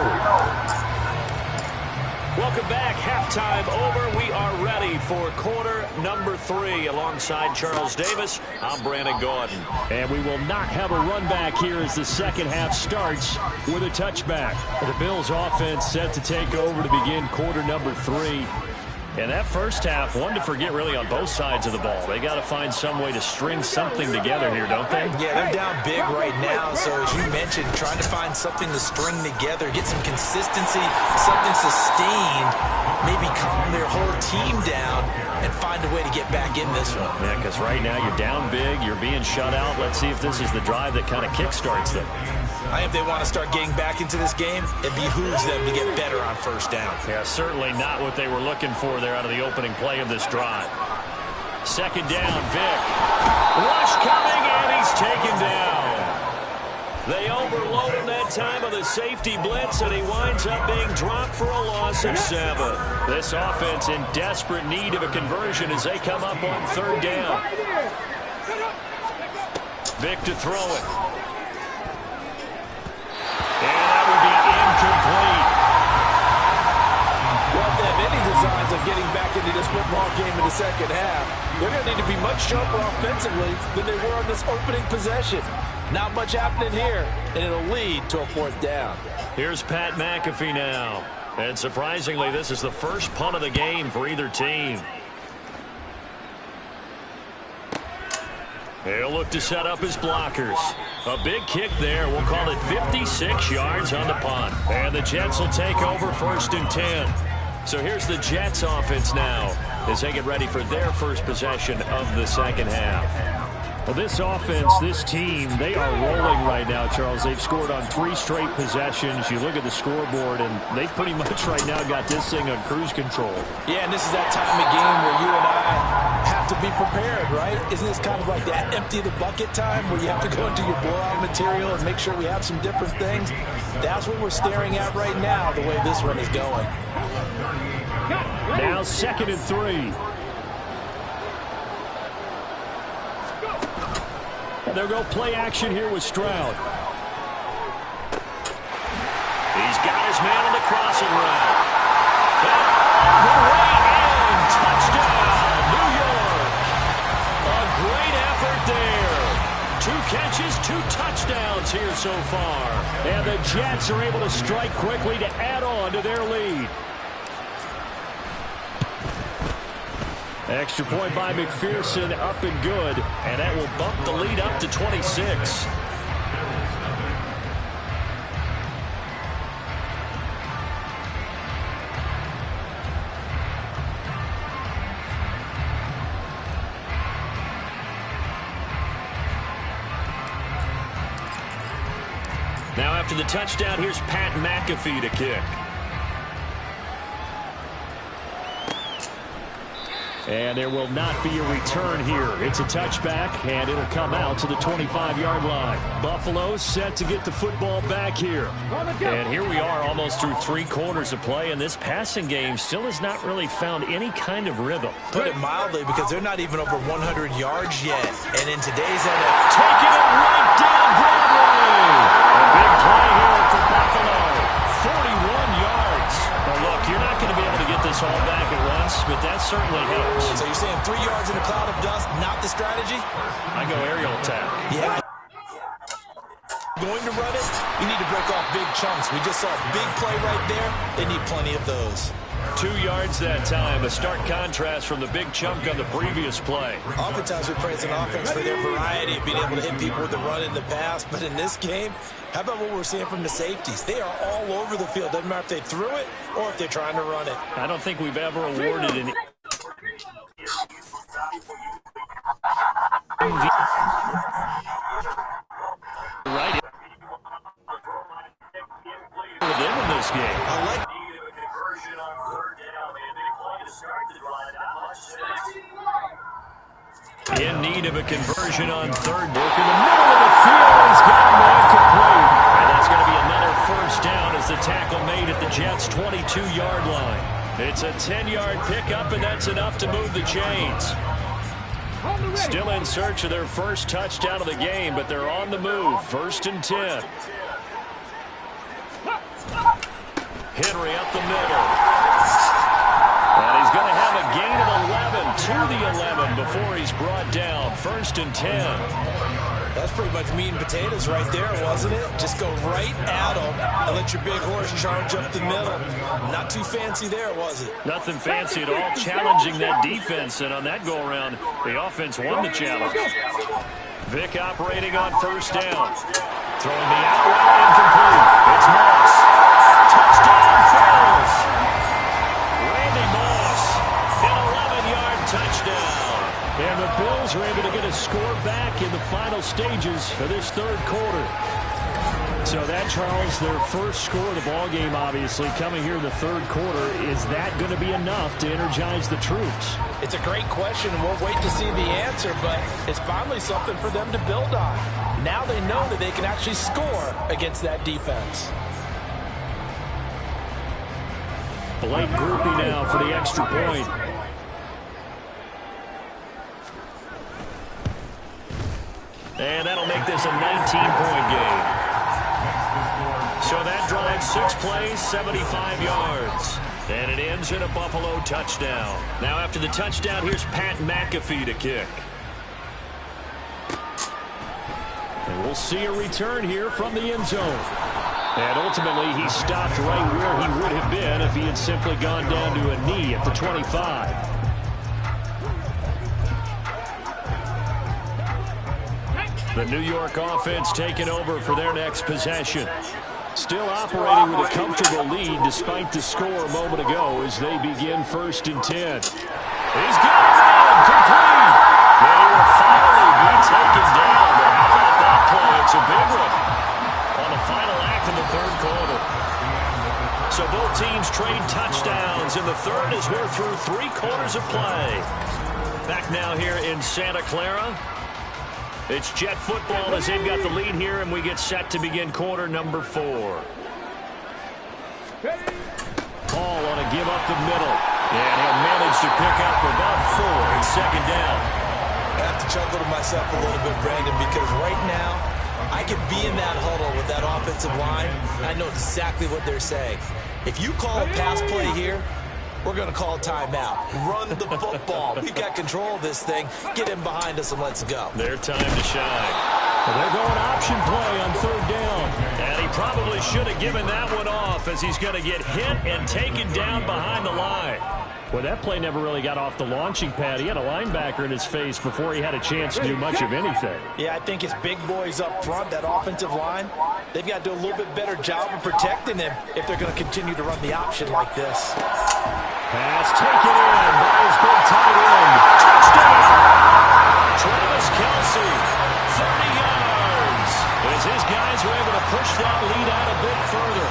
Welcome back. Halftime over. We are ready for quarter number 3. Alongside Charles Davis, I'm Brandon Gordon. And we will not have a run back here as the second half starts with a touchback. The Bills offense set to take over to begin quarter number 3. And that first half, one to forget really on both sides of the ball. They got to find some way to string something together here, don't they? Yeah, they're down big right now. So as you mentioned, trying to find something to string together, get some consistency, something sustained, maybe calm their whole team down and find a way to get back in this one. Yeah, because right now you're down big, you're being shut out. Let's see if this is the drive that kind of kickstarts them. I think if they want to start getting back into this game, it behooves them to get better on first down. Yeah, certainly not what they were looking for there out of the opening play of this drive. 2nd down, Vick. Rush coming, and he's taken down. They overload him that time of the safety blitz, and he winds up being dropped for a loss of 7. This offense in desperate need of a conversion as they come up on 3rd down. Vick to throw it. And that would be incomplete. Well, if they have any designs of getting back into this football game in the second half, they're going to need to be much sharper offensively than they were on this opening possession. Not much happening here, and it'll lead to a 4th down. Here's Pat McAfee now. And surprisingly, this is the first punt of the game for either team. He'll look to set up his blockers. A big kick there. We'll call it 56 yards on the punt. And the Jets will take over 1st and 10. So here's the Jets offense now as they get ready for their first possession of the second half. Well, this offense, this team, they are rolling right now, Charles. They've scored on 3 straight possessions. You look at the scoreboard, and they've pretty much right now got this thing on cruise control. Yeah, and this is that time of game where you and I have to be prepared, right? Isn't this kind of like that empty the bucket time where you have to go into your blowout material and make sure we have some different things? That's what we're staring at right now, the way this one is going. Now 2nd and 3. They'll go play action here with Stroud. He's got his man on the crossing route. And touchdown, New York. A great effort there. 2 catches, 2 touchdowns here so far. And the Jets are able to strike quickly to add on to their lead. Extra point by McPherson, up and good. And that will bump the lead up to 26. Now after the touchdown, here's Pat McAfee to kick. And there will not be a return here. It's a touchback, and it'll come out to the 25-yard line. Buffalo set to get the football back here. And here we are almost through 3 quarters of play, and this passing game still has not really found any kind of rhythm. Put it mildly, because they're not even over 100 yards yet. And in today's NFL, taking it right down Broadway. A big play here for Buffalo. 41 yards. Well, look, you're not going to be able to get this all back at once, but that certainly helps. so you're saying 3 yards in a cloud of dust, not the strategy? I go aerial attack. Yeah. Going to run it, you need to break off big chunks. We just saw a big play right there. They need plenty of those. 2 yards that time, a stark contrast from the big chunk on the previous play. Oftentimes we praise an offense for their variety of being able to hit people with the run in the pass, but in this game, how about what we're seeing from the safeties? They are all over the field. Doesn't matter if they threw it or if they're trying to run it. I don't think we've ever awarded an... right with them in this game. I like In need of a conversion on 3rd. Work in the middle of the field. He's got him right complete. And that's going to be another first down as the tackle made at the Jets' 22-yard line. It's a 10-yard pickup, and that's enough to move the chains. Still in search of their first touchdown of the game, but they're on the move. 1st and 10. Henry up the middle. And he's going to have a gain of 11 to the 11 before he's brought down. 1st and 10. That's pretty much meat and potatoes right there, wasn't it? Just go right at them and let your big horse charge up the middle. Not too fancy there, was it? Nothing fancy at all, challenging that defense. And on that go-around, the offense won the challenge. Vick operating on 1st down. Throwing the out route incomplete. It's Moss. Touchdown, Bills. Randy Moss, an 11-yard touchdown. And the Bills are able to get a score back in the final stages of this 3rd quarter. So that, Charles, their first score of the ballgame, obviously, coming here in the 3rd quarter. Is that going to be enough to energize the troops? It's a great question, and we'll wait to see the answer, but it's finally something for them to build on. Now they know that they can actually score against that defense. Blake Grupe now for the extra point. And that'll make this a 19-point game. So that drive, 6 plays, 75 yards. And it ends in a Buffalo touchdown. Now after the touchdown, here's Pat McAfee to kick. And we'll see a return here from the end zone. And ultimately, he stopped right where he would have been if he had simply gone down to a knee at the 25. The New York offense taking over for their next possession. Still operating with a comfortable lead despite the score a moment ago as they begin 1st and 10. He's got it complete. They will finally beat taken down. But how about that play? It's a big one on the final act of the third quarter. So both teams trade touchdowns in the third as we're through 3 quarters of play. Back now here in Santa Clara. It's Jet football as they've got the lead here, and we get set to begin quarter number 4. Paul on a give up the middle. And he'll manage to pick up about 4 in second down. I have to chuckle to myself a little bit, Brandon, because right now I could be in that huddle with that offensive line, and I know exactly what they're saying. If you call a pass play here, we're going to call timeout. Run the football. We've got control of this thing. Get him behind us and let's go. Their time to shine. Well, they're going option play on third down. And he probably should have given that one off as he's going to get hit and taken down behind the line. Well, that play never really got off the launching pad. He had a linebacker in his face before he had a chance to do much of anything. Yeah, I think it's big boys up front, that offensive line. They've got to do a little bit better job of protecting him if they're going to continue to run the option like this. Pass taken in by his big tight end. Touchdown! Travis Kelce, 30 yards. As his guys are able to push that lead out a bit further.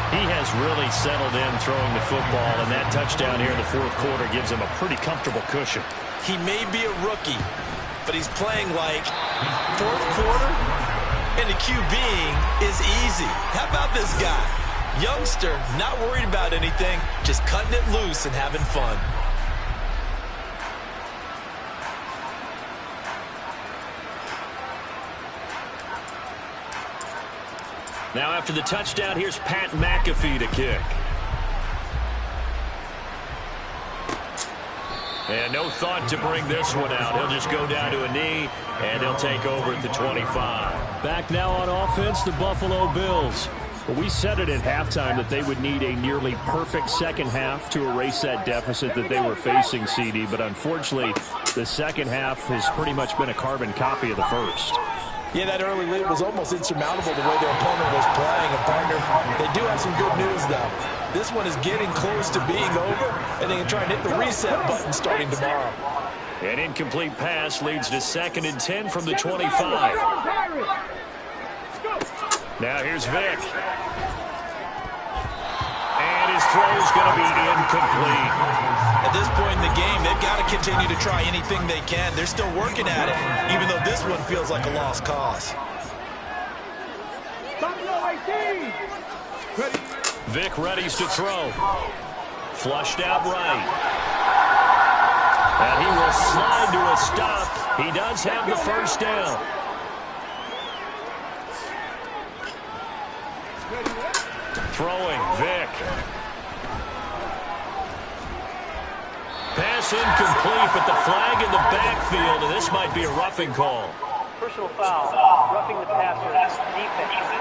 He has really settled in throwing the football, and that touchdown here in the fourth quarter gives him a pretty comfortable cushion. He may be a rookie, but he's playing like fourth quarter, and the QBing is easy. How about this guy? Youngster, not worried about anything, just cutting it loose and having fun. Now after the touchdown, here's Pat McAfee to kick. And no thought to bring this one out. He'll just go down to a knee, and he'll take over at the 25. Back now on offense, the Buffalo Bills. Well, we said it at halftime that they would need a nearly perfect second half to erase that deficit that they were facing, CD. But unfortunately, the second half has pretty much been a carbon copy of the first. Yeah, that early lead was almost insurmountable the way their opponent was playing. And partner, they do have some good news, though. This one is getting close to being over, and they can try and hit the reset button starting tomorrow. An incomplete pass leads to 2nd and 10 from the 25. Now here's Vic. And his throw's going to be incomplete. At this point in the game, they've got to continue to try anything they can. They're still working at it, even though this one feels like a lost cause. Vic readies to throw. Flushed out right. And he will slide to a stop. He does have the first down. Throwing, Vic. Pass incomplete, but the flag in the backfield, and this might be a roughing call. Personal foul, roughing the passer, defense.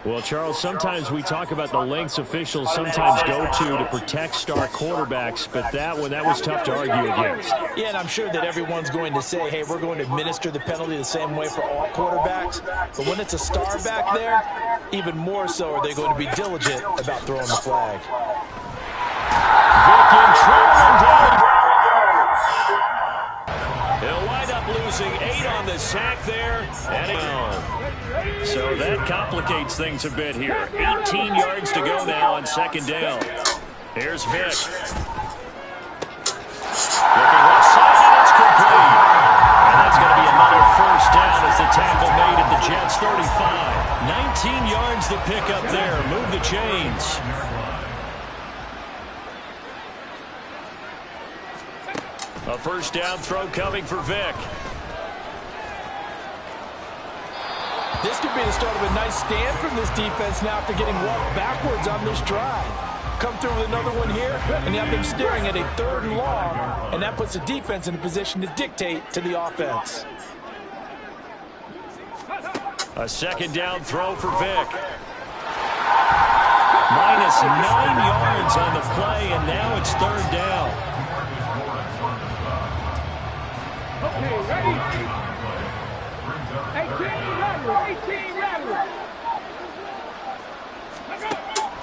Well, Charles, sometimes we talk about the lengths officials sometimes go to protect star quarterbacks, but that one, that was tough to argue against. Yeah, and I'm sure that everyone's going to say, hey, we're going to administer the penalty the same way for all quarterbacks. But when it's a star back there, even more so are they going to be diligent about throwing the flag. Vic in trouble and down. He'll wind up losing 8 on the sack there. And so that complicates things a bit here. 18 yards to go now on 2nd down. Here's Vic. Looking left side, and it's complete. And that's going to be another first down as the tackle made at the Jets' 35. 19 yards to pick up there. Move the chains. A first down throw coming for Vic. This could be the start of a nice stand from this defense now after getting walked backwards on this drive. Come through with another one here, and you have them staring at a 3rd and long, and that puts the defense in a position to dictate to the offense. A 2nd down throw for Vic. Minus 9 yards on the play, and now it's 3rd down. Okay, ready? 18 rattle.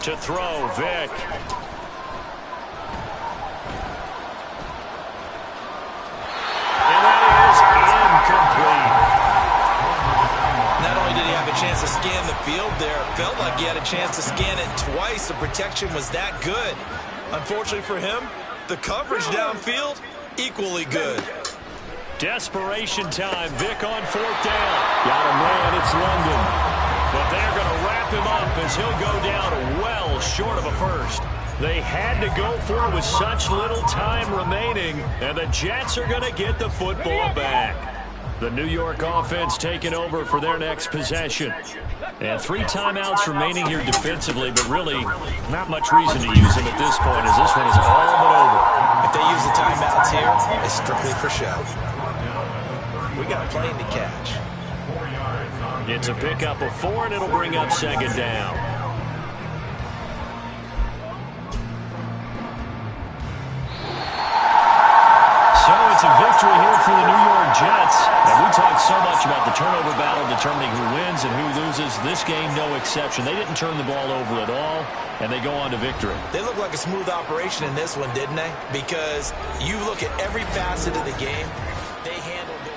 To throw, Vic. you have a chance to scan the field there. Felt like he had a chance to scan it twice. The protection was that good. Unfortunately for him, the coverage downfield, equally good. Desperation time. Vic on fourth down. Got a man. It's London. But they're going to wrap him up as he'll go down well short of a first. They had to go for it with such little time remaining, and the Jets are going to get the football back. The New York offense taking over for their next possession. And 3 timeouts remaining here defensively, but really not much reason to use them at this point as this one is all but over. If they use the timeouts here, it's strictly for show. We got a plane to catch. It's a pickup of 4, and it'll bring up second down. So it's a victory here for the New York Jets. And we talked so much about the turnover battle determining who wins and who loses. This game, no exception. They didn't turn the ball over at all, and they go on to victory. They look like a smooth operation in this one, didn't they? Because you look at every facet of the game, they handled it.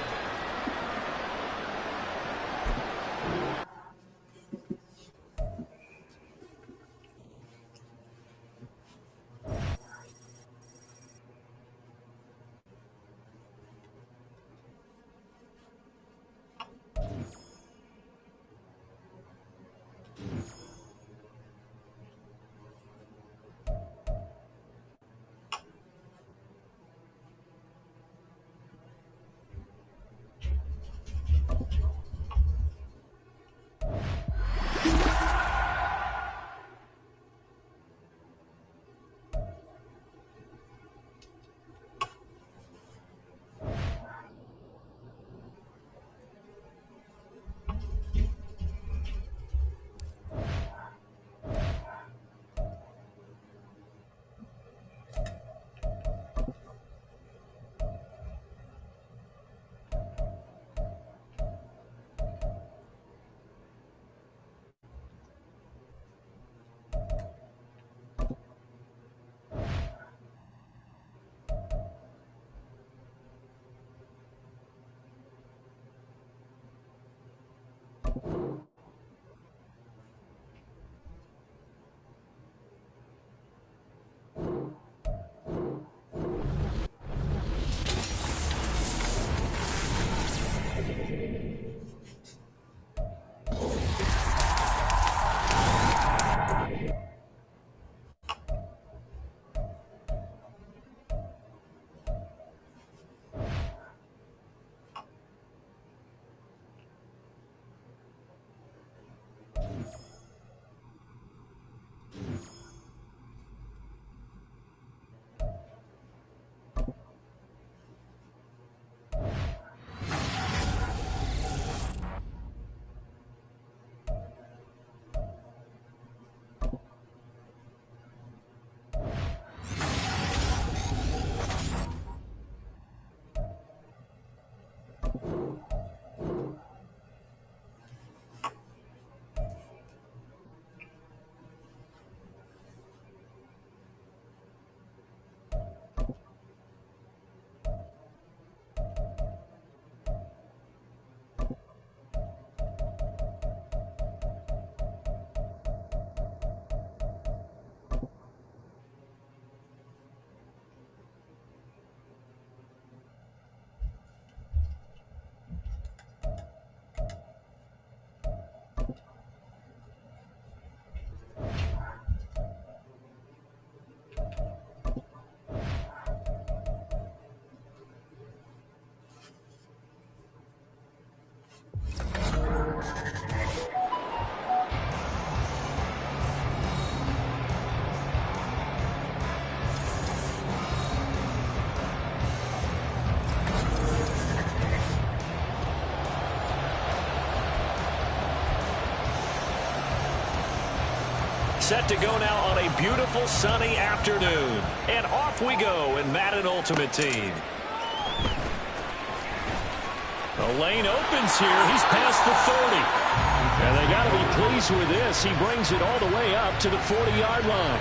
Set to go now on a beautiful sunny afternoon. And off we go in Madden Ultimate Team. The lane opens here. He's past the 30. And they got to be pleased with this. He brings it all the way up to the 40-yard line.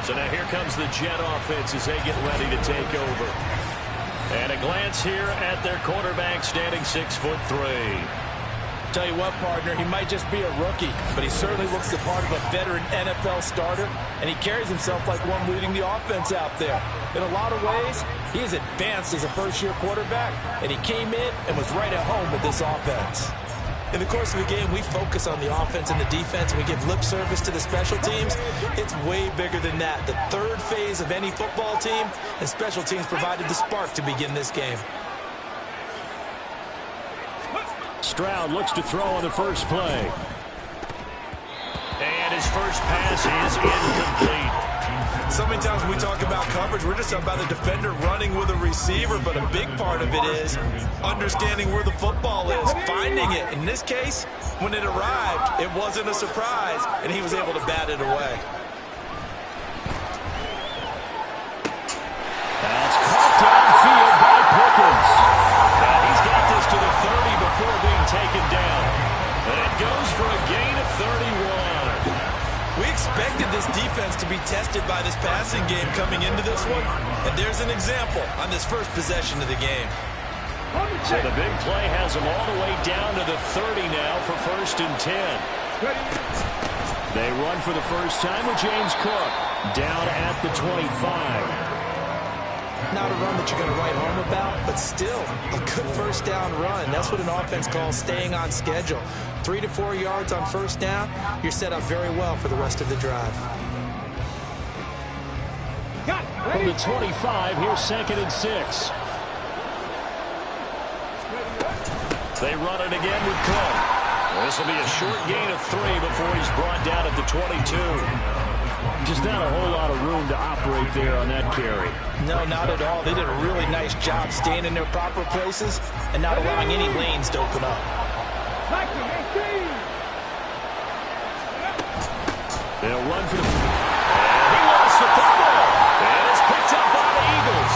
So now here comes the Jet offense as they get ready to take over. And a glance here at their quarterback standing 6'3". Tell you what, partner, he might just be a rookie, but he certainly looks the part of a veteran NFL starter, and he carries himself like one leading the offense out there. In a lot of ways, he has advanced as a first-year quarterback, and he came in and was right at home with this offense. In the course of the game, we focus on the offense and the defense, and we give lip service to the special teams. It's way bigger than that. The third phase of any football team, and special teams provided the spark to begin this game. Stroud looks to throw on the first play. And his first pass is incomplete. So many times when we talk about coverage, we're just talking about a defender running with a receiver, but a big part of it is understanding where the football is, finding it. In this case, when it arrived, it wasn't a surprise, and he was able to bat it away. That's caught downfield by Pickens. And he's got this to the 30 before being taken down. And it goes for a gain of 31. We expected this defense to be tested by this passing game coming into this one, and there's an example on this first possession of the game. So the big play has them all the way down to the 30 now for 1st and 10. They run for the first time with James Cook down at the 25. Not a run that you're going to write home about, but still a good first down run. That's what an offense calls staying on schedule. 3 to 4 yards on first down, you're set up very well for the rest of the drive. From the 25, here's 2nd and 6. They run it again with Cook. This will be a short gain of 3 before he's brought down at the 22. Just not a whole lot of room to operate there on that carry. No, not at all. They did a really nice job staying in their proper places and not allowing any lanes to open up. They'll run for the... And he lost the football. And it's picked up by the Eagles.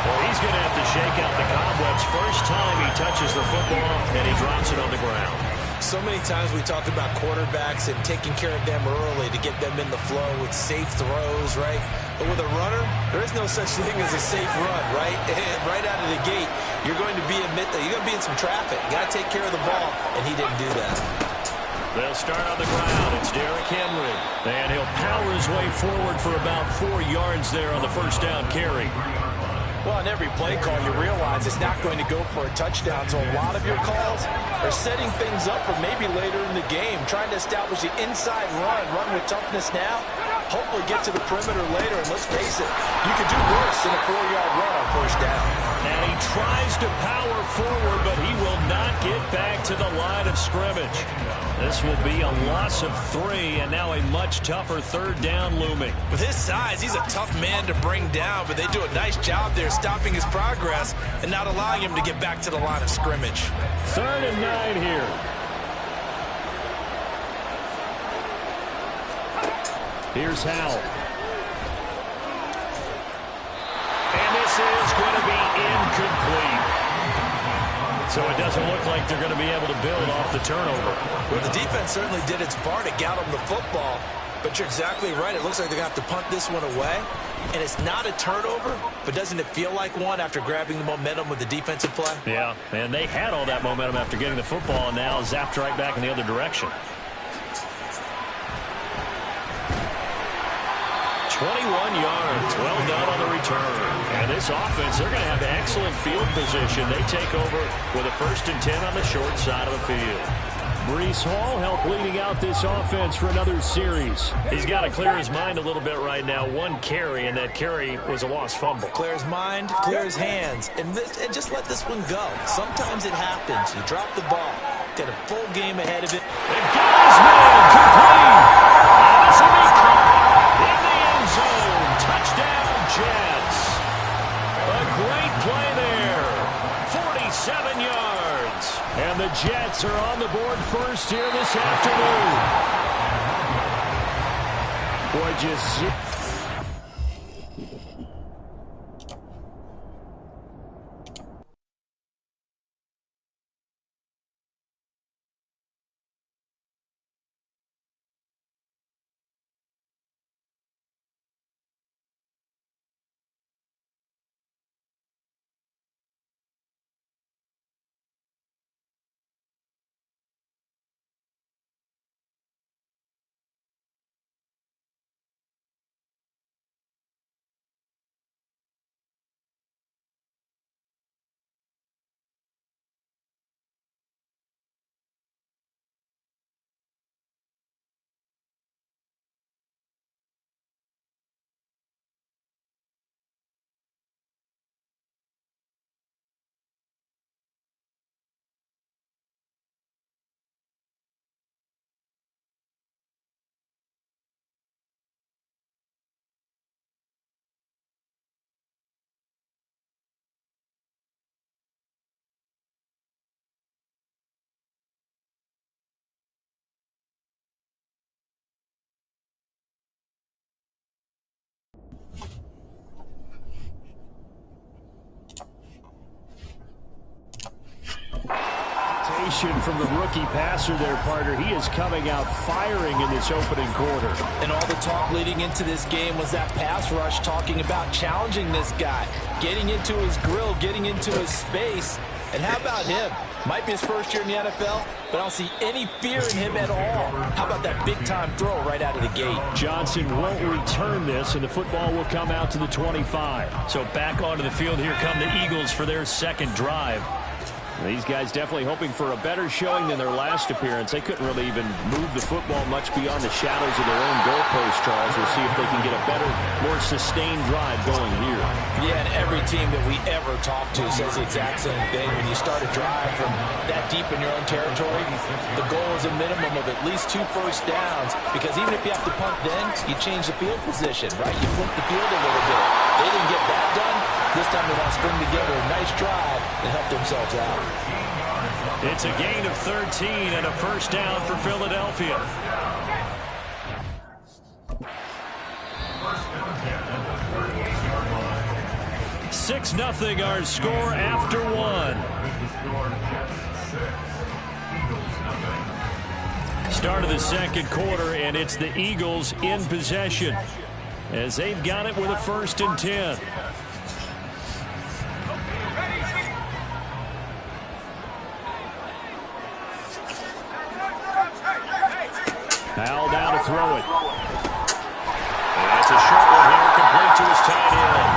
Well, he's going to have to shake out the cobwebs first time he touches the football, and he drops it on the ground. So many times we talk about quarterbacks and taking care of them early to get them in the flow with safe throws, right? But with a runner, there is no such thing as a safe run, right? Right out of the gate, you're going to be in some traffic. You got to take care of the ball, and he didn't do that. They'll start on the ground. It's Derrick Henry. And he'll power his way forward for about 4 yards there on the first down carry. Well, on every play call, you realize it's not going to go for a touchdown, so a lot of your calls are setting things up for maybe later in the game, trying to establish the inside run with toughness now, hopefully get to the perimeter later, and let's face it, you could do worse than a 4-yard run on first down. And he tries to power forward, but he will not get back to the line of scrimmage. This will be a loss of 3, and now a much tougher 3rd down looming. With his size, he's a tough man to bring down, but they do a nice job there stopping his progress and not allowing him to get back to the line of scrimmage. 3rd and 9 here. Here's Howell. And this is going to be incomplete. So it doesn't look like they're going to be able to build off the turnover. Well, the defense certainly did its part to get them the football, but you're exactly right. It looks like they're going to have to punt this one away. And it's not a turnover, but doesn't it feel like one after grabbing the momentum with the defensive play? Yeah, and they had all that momentum after getting the football, and now zapped right back in the other direction. 21 yards, well done on the return. And this offense, they're going to have excellent field position. They take over with a 1st and 10 on the short side of the field. Breece Hall helped leading out this offense for another series. He's got to clear his mind a little bit right now. 1 carry, and that carry was a lost fumble. Clear his mind, clear his hands, and just let this one go. Sometimes it happens. You drop the ball. Got a full game ahead of it. And got his man complete. And this will be caught in the end zone. Touchdown, Jets. A great play there. 47 yards. And the Jets are on the board first here this afternoon. Boy, just... acceleration from the rookie passer there, partner. He is coming out firing in this opening quarter. And all the talk leading into this game was that pass rush talking about challenging this guy, getting into his grill, getting into his space. And how about him? Might be his first year in the NFL, but I don't see any fear in him at all. How about that big-time throw right out of the gate? Johnson won't return this, and the football will come out to the 25. So back onto the field, here come the Eagles for their second drive. These guys definitely hoping for a better showing than their last appearance. They couldn't really even move the football much beyond the shadows of their own goalpost, Charles. We'll see if they can get a better, more sustained drive going here. Yeah, and every team that we ever talk to says the exact same thing. When you start a drive from that deep in your own territory, the goal is a minimum of at least 2 first downs, because even if you have to punt then, you change the field position, right? You flip the field a little bit. They didn't get that done. This time they want to string together a nice drive and help themselves out. It's a gain of 13 and a first down for Philadelphia. Six 0 our score after one. Start of the second quarter, and it's the Eagles in possession as they've got it with a 1st and 10. Powell down to throw it. That's a short one here, complete to his tight end.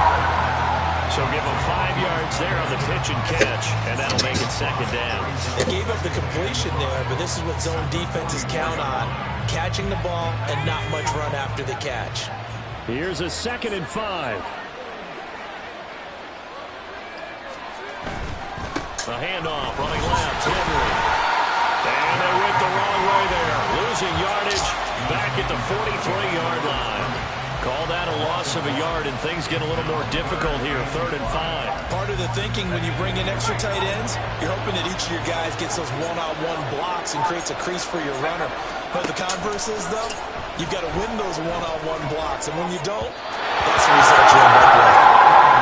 So give him 5 yards there on the pitch and catch, and that'll make it 2nd down. They gave up the completion there, but this is what zone defenses count on. Catching the ball and not much run after the catch. Here's a 2nd and 5. A handoff, running left, Henry. And they went the wrong way there. Losing yardage back at the 43-yard line. Call that a loss of a yard, and things get a little more difficult here, 3rd and 5. Part of the thinking when you bring in extra tight ends, you're hoping that each of your guys gets those one-on-one blocks and creates a crease for your runner. But the converse is, though, you've got to win those one-on-one blocks, and when you don't, that's the result you end up with.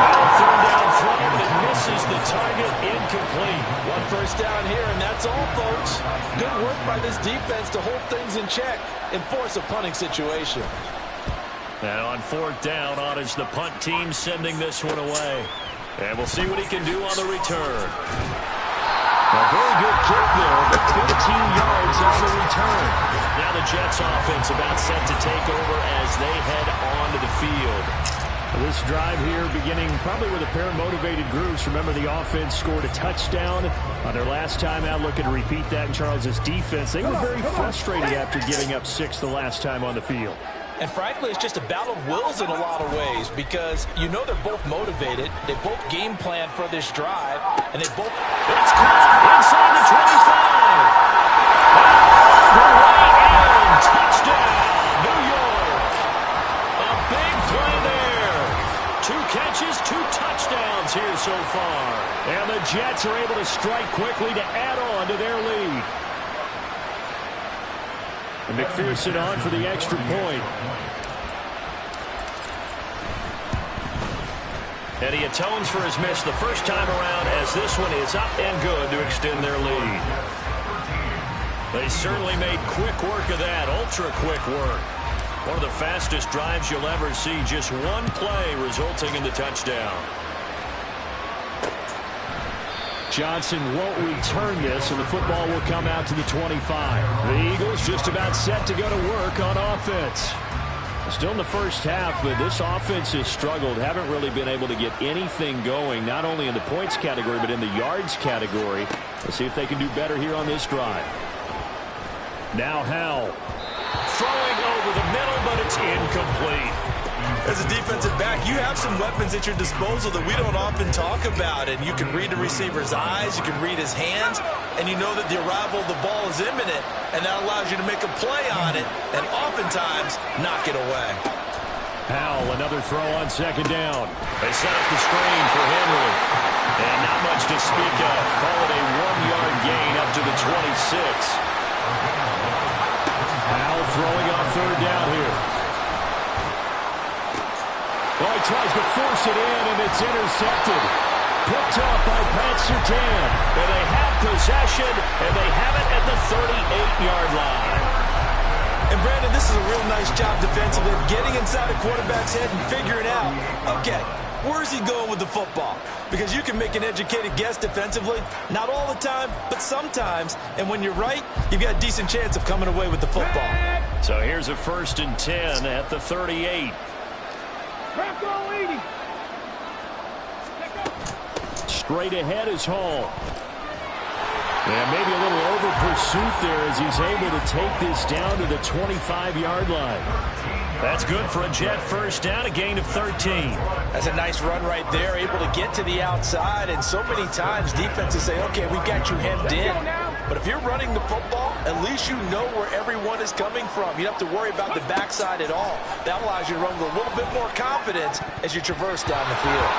Now 3rd down throw, but it misses the target, incomplete. 1 first down here, and that's all, folks. Good work by this defense to hold things in check and force a punting situation. Now on 4th down, Ottage, the punt team sending this one away. And we'll see what he can do on the return. A very good kick there, but 15 yards on the return. Now the Jets offense about set to take over as they head onto the field. This drive here beginning probably with a pair of motivated groups. Remember, the offense scored a touchdown on their last time out. Looking to repeat that in Charles's defense. They were very frustrated after giving up 6 the last time on the field. And frankly, it's just a battle of wills in a lot of ways, because you know they're both motivated. They both game plan for this drive, and they both... It's caught inside the 25. The right end, touchdown, New York. A big play there. 2 catches, 2 touchdowns here so far. And the Jets are able to strike quickly to add on to their lead. And McPherson on for the extra point. And he atones for his miss the first time around, as this one is up and good to extend their lead. They certainly made quick work of that, ultra quick work. One of the fastest drives you'll ever see, just one play resulting in the touchdown. Johnson won't return this, and the football will come out to the 25. The Eagles just about set to go to work on offense. Still in the first half, but this offense has struggled. Haven't really been able to get anything going, not only in the points category, but in the yards category. Let's see if they can do better here on this drive. Now Howell. Throwing over the middle, but it's incomplete. As a defensive back, you have some weapons at your disposal that we don't often talk about. And you can read the receiver's eyes, you can read his hands, and you know that the arrival of the ball is imminent, and that allows you to make a play on it and oftentimes knock it away. Howell, another throw on 2nd down. They set up the screen for Henry. And not much to speak of. Call it a 1-yard gain up to the 26. Howell throwing on 3rd down here. Oh, he tries to force it in, and it's intercepted. picked off by Pat Surtain. And they have possession, and they have it at the 38-yard line. And Brandon, this is a real nice job defensively, getting inside a quarterback's head and figuring out, okay, where's he going with the football? Because you can make an educated guess defensively, not all the time, but sometimes. And when you're right, you've got a decent chance of coming away with the football. So here's a 1st and 10 at the 38. Bronco 80. Straight ahead is Hall. And maybe a little over pursuit there as he's able to take this down to the 25-yard line. That's good for a Jet first down, a gain of 13. That's a nice run right there, able to get to the outside. And so many times defenses say, okay, we got you hemmed in. But if you're running the football, at least you know where everyone is coming from. You don't have to worry about the backside at all. That allows you to run with a little bit more confidence as you traverse down the field.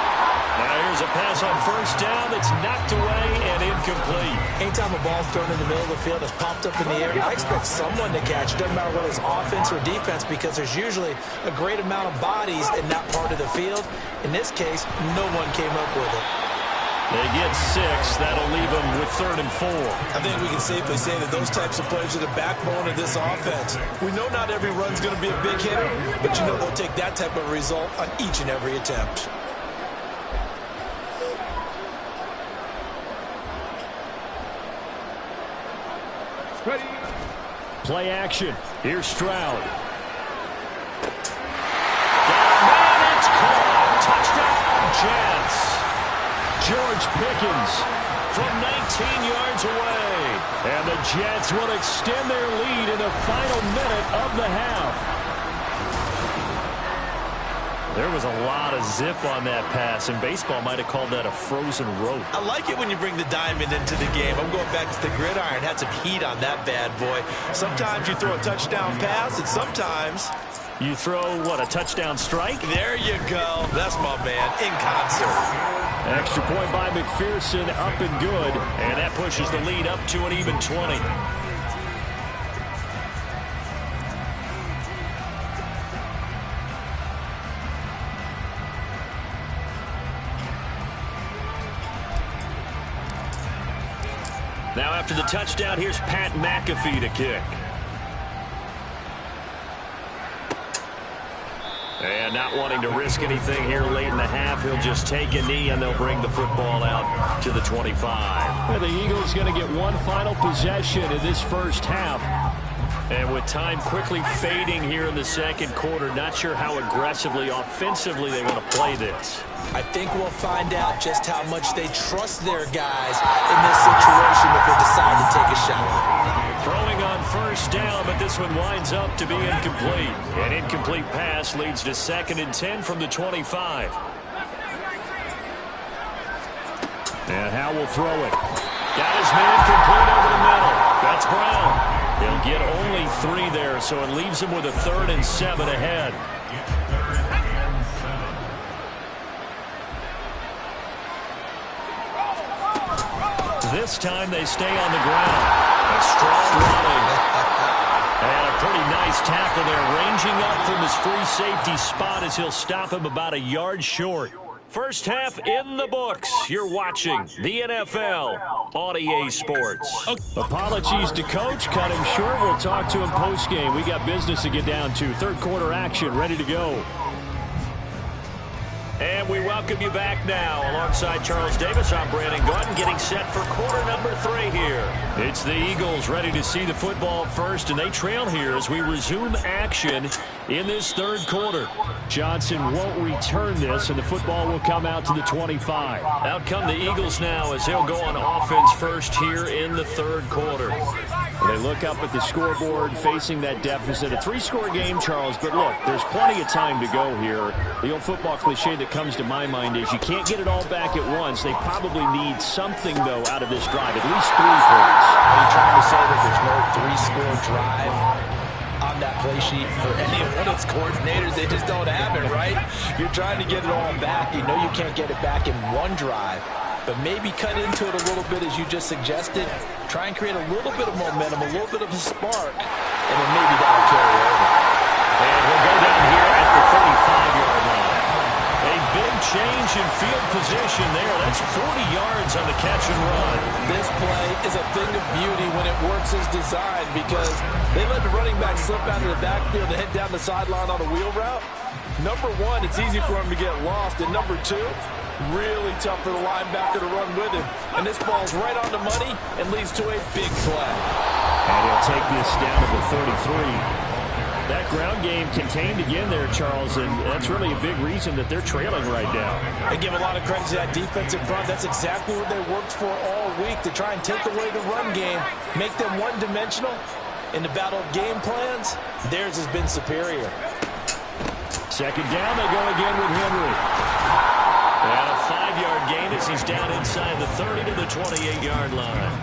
Now here's a pass on 1st down that's knocked away and incomplete. Anytime a ball's thrown in the middle of the field, it's popped up in the air, I expect someone to catch. It doesn't matter whether it's offense or defense, because there's usually a great amount of bodies in that part of the field. In this case, no one came up with it. They get 6. That'll leave them with 3rd and 4. I think we can safely say that those types of players are the backbone of this offense. We know not every run's going to be a big hitter, but you know they'll take that type of result on each and every attempt. Ready. Play action. Here's Stroud. And it's caught. Touchdown, Jets. George Pickens from 19 yards away. And the Jets will extend their lead in the final minute of the half. There was a lot of zip on that pass, and baseball might have called that a frozen rope. I like it when you bring the diamond into the game. I'm going back to the gridiron. Had some heat on that bad boy. Sometimes you throw a touchdown pass, and sometimes You throw, what, a touchdown strike? there you go. That's my man, in concert. Extra point by McPherson, up and good. And that pushes the lead up to an even 20. Now after the touchdown, here's Pat McAfee to kick. And not wanting to risk anything here late in the half, he'll just take a knee and they'll bring the football out to the 25. Well, the Eagles going to get one final possession in this first half. And with time quickly fading here in the second quarter, not sure how aggressively, offensively they want to play this. I think we'll find out just how much they trust their guys in this situation if they decide to take a shot. Throwing on first down, but this one winds up to be incomplete. An incomplete pass leads to 2nd and 10 from the 25. And Howe will throw it. Got his man complete over the middle. That's Brown. He'll get only 3 there, so it leaves him with a 3rd and 7 ahead. This time they stay on the ground. A strong running. And a pretty nice tackle there, ranging up from his free safety spot as he'll stop him about a yard short. First half in the books. You're watching the NFL on EA Sports. Apologies to Coach. Cut him short. We'll talk to him post-game. We got business to get down to. Third quarter action ready to go. And we welcome you back now. Alongside Charles Davis, I'm Brandon Gaudin, getting set for quarter number 3 here. It's the Eagles ready to see the football first, and they trail here as we resume action in this third quarter. Johnson won't return this, and the football will come out to the 25. Out come the Eagles now as they'll go on offense first here in the third quarter. They look up at the scoreboard, facing that deficit. A 3-score game, Charles, but look, there's plenty of time to go here. The old football cliche that comes to my mind is you can't get it all back at once. They probably need something, though, out of this drive, at least 3 points. Are you trying to say that there's no 3-score drive on that play sheet for any one of those coordinators? They just don't have it, right? You're trying to get it all back. You know you can't get it back in one drive. But maybe cut into it a little bit as you just suggested. Try and create a little bit of momentum, a little bit of a spark, and then maybe that'll carry over. And we'll go down here at the 35-yard line. A big change in field position there. That's 40 yards on the catch and run. This play is a thing of beauty when it works as designed because they let the running back slip out of the backfield and head down the sideline on a wheel route. Number one, it's easy for him to get lost. And number two, really tough for the linebacker to run with him. And this ball's right on the money and leads to a big play. And he'll take this down to the 33. That ground game contained again there, Charles, and that's really a big reason that they're trailing right now. I give a lot of credit to that defensive front. That's exactly what they worked for all week, to try and take away the run game, make them one-dimensional. In the battle of game plans, theirs has been superior. Second down, they go again with Henry. And a 5-yard gain as he's down inside the 30 to the 28-yard line.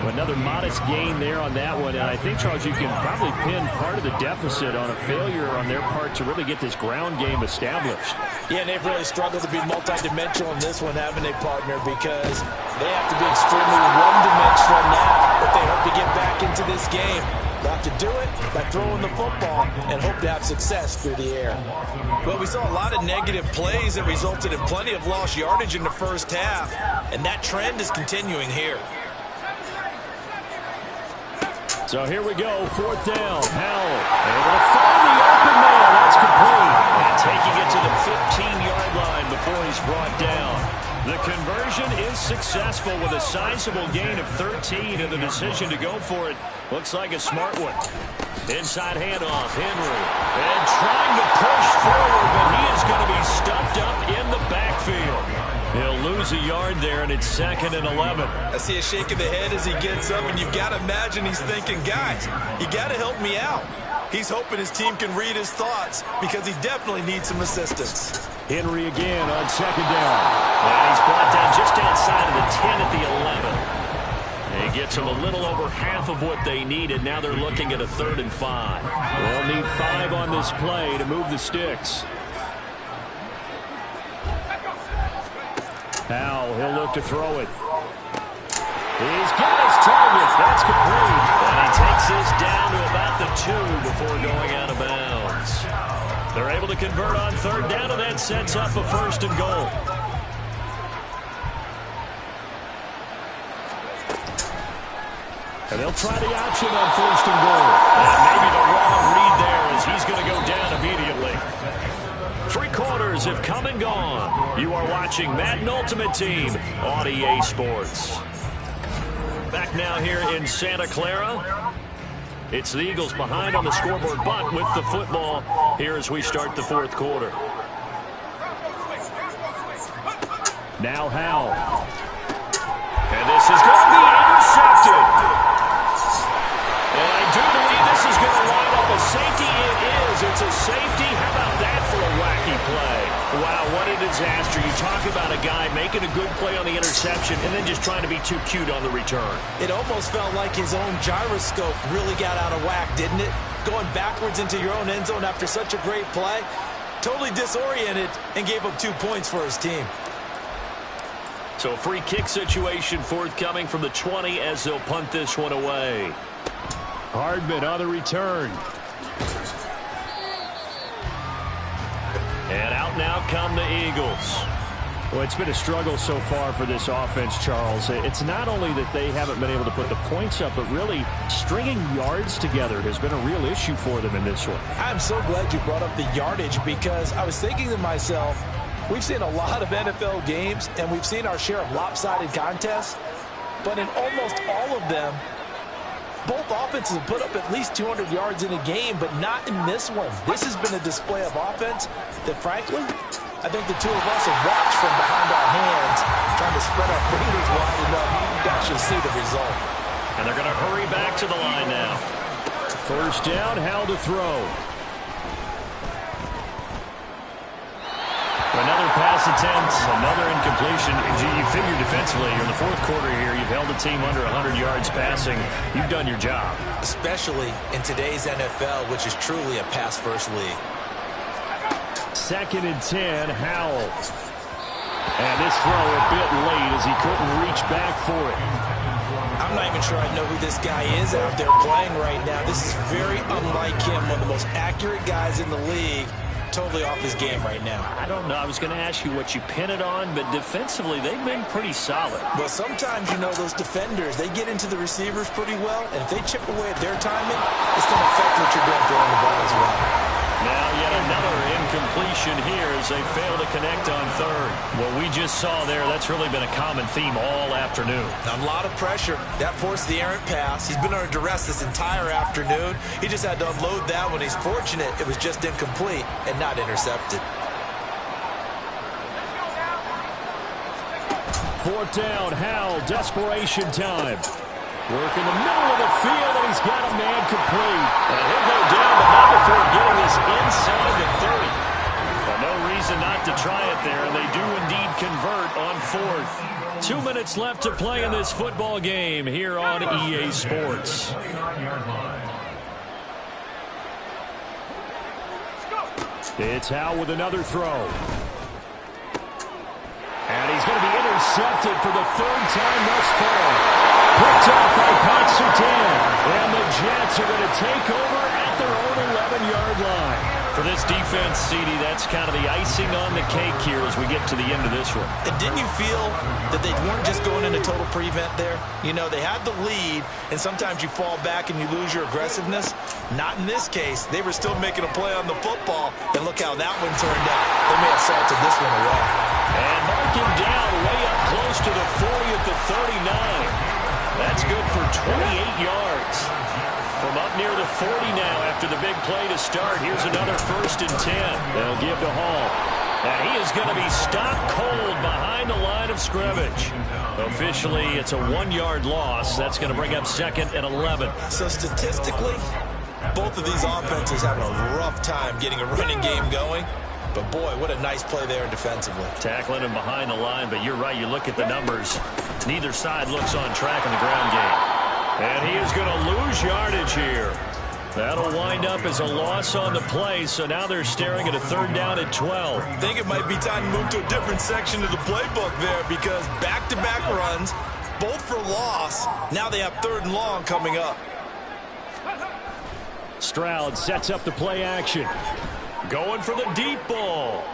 Another modest gain there on that one, and I think, Charles, you can probably pin part of the deficit on a failure on their part to really get this ground game established. Yeah, and they've really struggled to be multidimensional in this one, haven't they, partner? Because they have to be extremely one-dimensional now if they hope to get back into this game. They have to do it by throwing the football and hope to have success through the air. Well, we saw a lot of negative plays that resulted in plenty of lost yardage in the first half, and that trend is continuing here. So here we go, fourth down. Howell able to find the open man. That's complete. And taking it to the 15-yard line before he's brought down. The conversion is successful with a sizable gain of 13, and the decision to go for it looks like a smart one. Inside handoff, Henry. And trying to push forward, but he is going to be stuffed up in the backfield. He'll lose a yard there, and it's 2nd and 11. I see a shake of the head as he gets up, and you've got to imagine he's thinking, guys, you got to help me out. He's hoping his team can read his thoughts because he definitely needs some assistance. Henry again on second down. And he's brought down just outside of the 10 at the 11. He gets them a little over half of what they needed. Now they're looking at a 3rd and 5. They'll need 5 on this play to move the sticks. Howell, he'll look to throw it. He's got his target. That's complete. And he takes this down to about the 2 before going out of bounds. They're able to convert on 3rd down, and that sets up a 1st and goal. And they'll try the option on 1st and goal. And maybe the wrong read there as he's going to go down immediately. 3 quarters have come and gone. You are watching Madden Ultimate Team on EA Sports. Back now here in Santa Clara. It's the Eagles behind on the scoreboard, but with the football here as we start the 4th quarter. Now Howell. And this is going to be intercepted. And I do believe this is going to line up a safety. It is. It's a safety. How about that for a wacky play? Wow, what a disaster. You talk about a guy making a good play on the interception and then just trying to be too cute on the return. It almost felt like his own gyroscope really got out of whack, didn't it? Going backwards into your own end zone after such a great play. Totally disoriented and gave up 2 points for his team. So a free kick situation forthcoming from the 20 as they'll punt this one away. Hardman on the return. And out now come the Eagles. Well, it's been a struggle so far for this offense, Charles. It's not only that they haven't been able to put the points up, but really stringing yards together has been a real issue for them in this one. I'm so glad you brought up the yardage because I was thinking to myself, we've seen a lot of NFL games and we've seen our share of lopsided contests, but in almost all of them, both offenses have put up at least 200 yards in a game, but not in this one. This has been a display of offense that, frankly, I think the two of us have watched from behind our hands, trying to spread our fingers wide enough to actually see the result. And they're going to hurry back to the line now. 1st down, Howell to throw. Another pass attempt, another incompletion. You figure defensively, in the 4th quarter here, you've held a team under 100 yards passing. You've done your job. Especially in today's NFL, which is truly a pass-first league. 2nd and 10, Howell. And this throw a bit late as he couldn't reach back for it. I'm not even sure I know who this guy is out there playing right now. This is very unlike him, one of the most accurate guys in the league. totally off his game right now. I don't know. I was going to ask you what you pin it on, but defensively, they've been pretty solid. Well, sometimes, you know, those defenders, they get into the receivers pretty well, and if they chip away at their timing, it's going to affect what you're doing throwing the ball as well. Now yet another incompletion here as they fail to connect on third. What we just saw there, that's really been a common theme all afternoon. A lot of pressure. That forced the errant pass. He's been under duress this entire afternoon. He just had to unload that one. He's fortunate it was just incomplete and not intercepted. Fourth down, Howell, desperation time. Work in the middle of the field, and he's got a man complete. And he'll go down, but not before getting this inside the 30. Well, no reason not to try it there, and they do indeed convert on fourth. 2 minutes left to play in this football game here on EA Sports. It's Howell with another throw. And he's going to be intercepted for the third time thus far. Picked up by Pat Surtain. And the Jets are going to take over at their own 11-yard line. For this defense, CD, that's kind of the icing on the cake here as we get to the end of this one. And didn't you feel that they weren't just going into total prevent there? You know, they had the lead, and sometimes you fall back and you lose your aggressiveness. Not in this case. They were still making a play on the football, and look how that one turned out. They may have salted this one away. And mark him down way up close to the 40 at the 39. That's good for 28 yards. From up near the 40 now after the big play to start. Here's another 1st and 10. They'll give to Hall. And he is going to be stopped cold behind the line of scrimmage. Officially, it's a 1-yard loss. That's going to bring up 2nd and 11. So statistically, both of these offenses having a rough time getting a running game going. But, boy, what a nice play there defensively. Tackling him behind the line, but you're right. You look at the numbers. Neither side looks on track in the ground game. And he is going to lose yardage here. That'll wind up as a loss on the play, so now they're staring at a 3rd down and 12. I think it might be time to move to a different section of the playbook there because back-to-back runs, both for loss. Now they have 3rd and long coming up. Stroud sets up the play action. Going for the deep ball.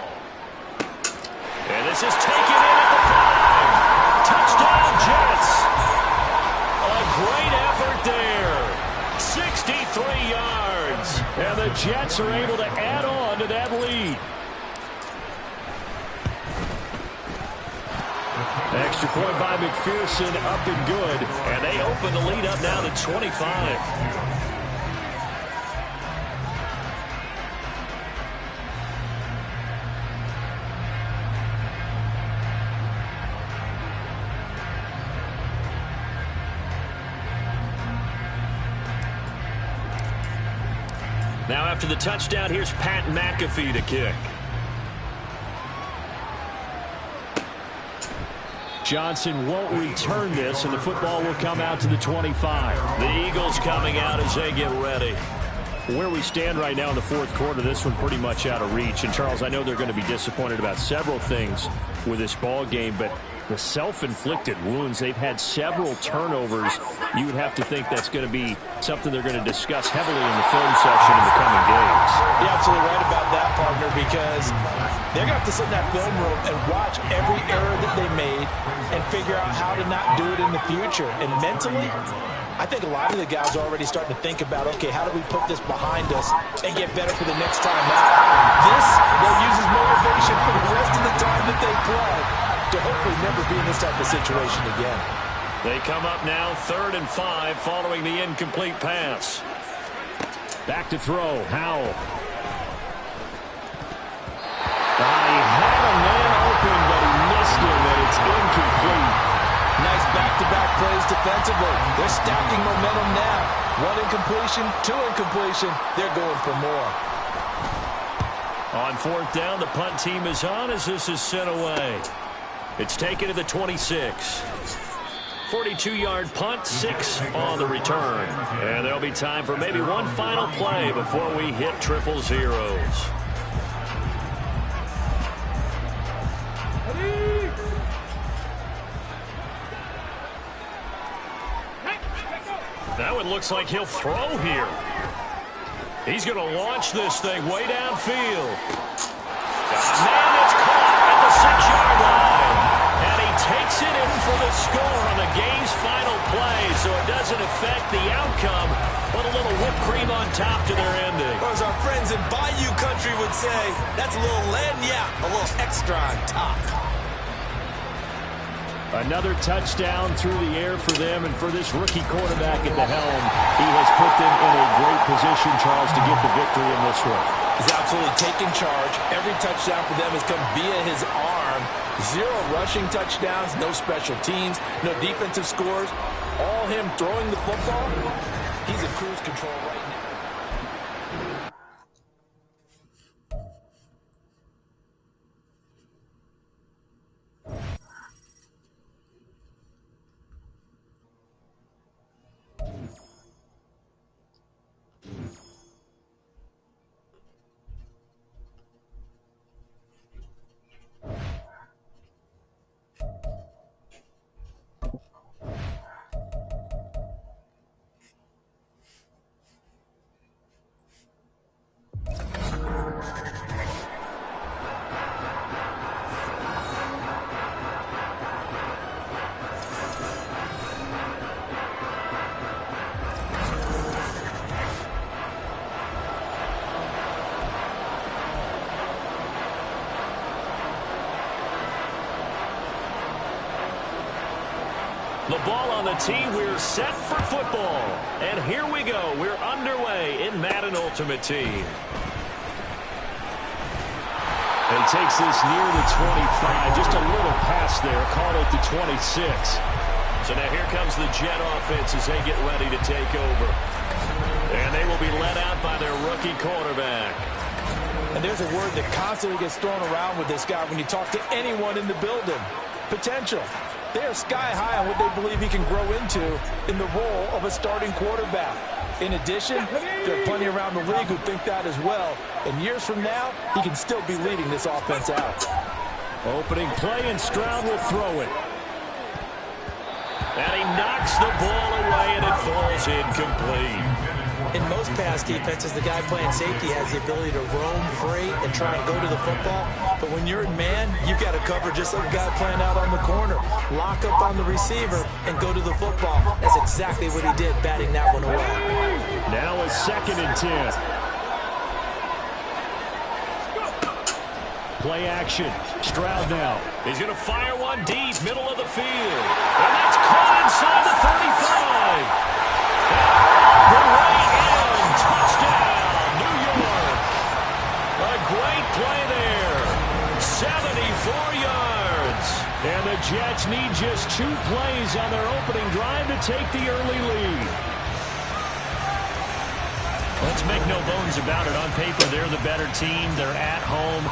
And this is taken in at the 5. Touchdown, Jets. A great effort there. 63 yards. And the Jets are able to add on to that lead. Extra point by McPherson, up and good. And they open the lead up now to 25. Now after the touchdown, here's Pat McAfee to kick. Johnson won't return this, and the football will come out to the 25. The Eagles coming out as they get ready. Where we stand right now in the 4th quarter, this one pretty much out of reach. And, Charles, I know they're going to be disappointed about several things with this ball game, but the self-inflicted wounds, they've had several turnovers. You would have to think that's going to be something they're going to discuss heavily in the film section in the coming days. You're absolutely right about that, partner, because they're going to have to sit in that film room and watch every error that they made and figure out how to not do it in the future. And mentally, I think a lot of the guys are already starting to think about, okay, how do we put this behind us and get better for the next time out? This, they'll use as motivation for the rest of the time that they play to hopefully never be in this type of situation again. They come up now 3rd and 5 following the incomplete pass. Back to throw, Howell. He had a man open, but he missed him, and it's incomplete. Nice back-to-back plays defensively. They're stacking momentum now. 1 incompletion, 2 incompletion. They're going for more. On 4th down, the punt team is on as this is sent away. It's taken to the 26. 42-yard punt, 6 on the return. And there'll be time for maybe one final play before we hit triple zeros. That one looks like he'll throw here. He's going to launch this thing way downfield. Man, it's caught at the 6-yard line. And he takes it in for the score on the game's final play, so it doesn't affect the outcome, but a little whipped cream on top to their ending. Or as our friends in Bayou Country would say, that's a little lagniappe, a little extra on top. Another touchdown through the air for them, and for this rookie quarterback at the helm, he has put them in a great position, Charles, to get the victory in this one. He's absolutely taken charge. Every touchdown for them has come via his arm. 0 rushing touchdowns, no special teams, no defensive scores. All him throwing the football. He's in cruise control right now. The ball on the tee. We're set for football. And here we go. We're underway in Madden Ultimate Team. He takes this near the 25. Just a little pass there. Caught at the 26. So now here comes the Jet offense as they get ready to take over. And they will be led out by their rookie quarterback. And there's a word that constantly gets thrown around with this guy when you talk to anyone in the building. Potential. They are sky high on what they believe he can grow into in the role of a starting quarterback. In addition, there are plenty around the league who think that as well. And years from now, he can still be leading this offense out. Opening play, and Stroud will throw it. And he knocks the ball away, and it falls incomplete. In most pass defenses, the guy playing safety has the ability to roam free and try and go to the football. But when you're in man, you've got to cover just like a guy playing out on the corner. Lock up on the receiver and go to the football. That's exactly what he did, batting that one away. Now a 2nd and 10. Play action. Stroud now. He's going to fire one deep, middle of the field. And that's caught inside the 35. The right end, touchdown, New York. A great play there. 74 yards. And the Jets need just 2 plays on their opening drive to take the early lead. Let's make no bones about it. On paper, they're the better team. They're at home.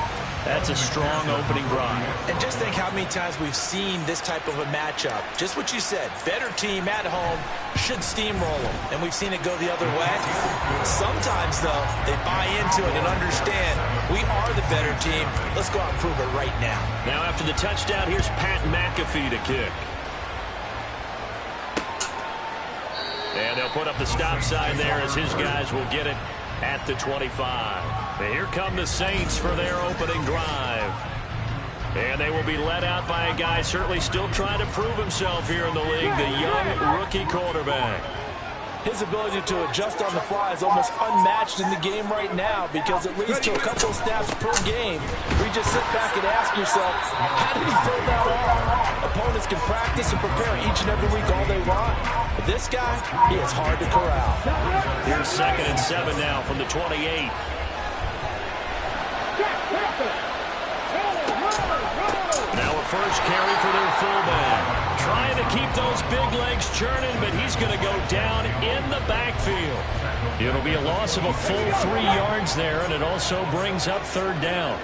That's a strong opening drive. And just think how many times we've seen this type of a matchup. Just what you said, better team at home should steamroll them. And we've seen it go the other way. Sometimes, though, they buy into it and understand we are the better team. Let's go out and prove it right now. Now after the touchdown, here's Pat McAfee to kick. And they'll put up the stop sign there as his guys will get it at the 25. And here come the Saints for their opening drive. And they will be led out by a guy certainly still trying to prove himself here in the league, the young rookie quarterback. His ability to adjust on the fly is almost unmatched in the game right now because it leads to a couple of snaps per game where you just sit back and ask yourself, how did he pull that off? Opponents can practice and prepare each and every week all they want. But this guy, he is hard to corral. Here's 2nd and 7 now from the 28. Now a first carry for their fullback. Trying to keep those big legs churning, but he's going to go down in the backfield. It'll be a loss of a full 3 yards there, and it also brings up 3rd down.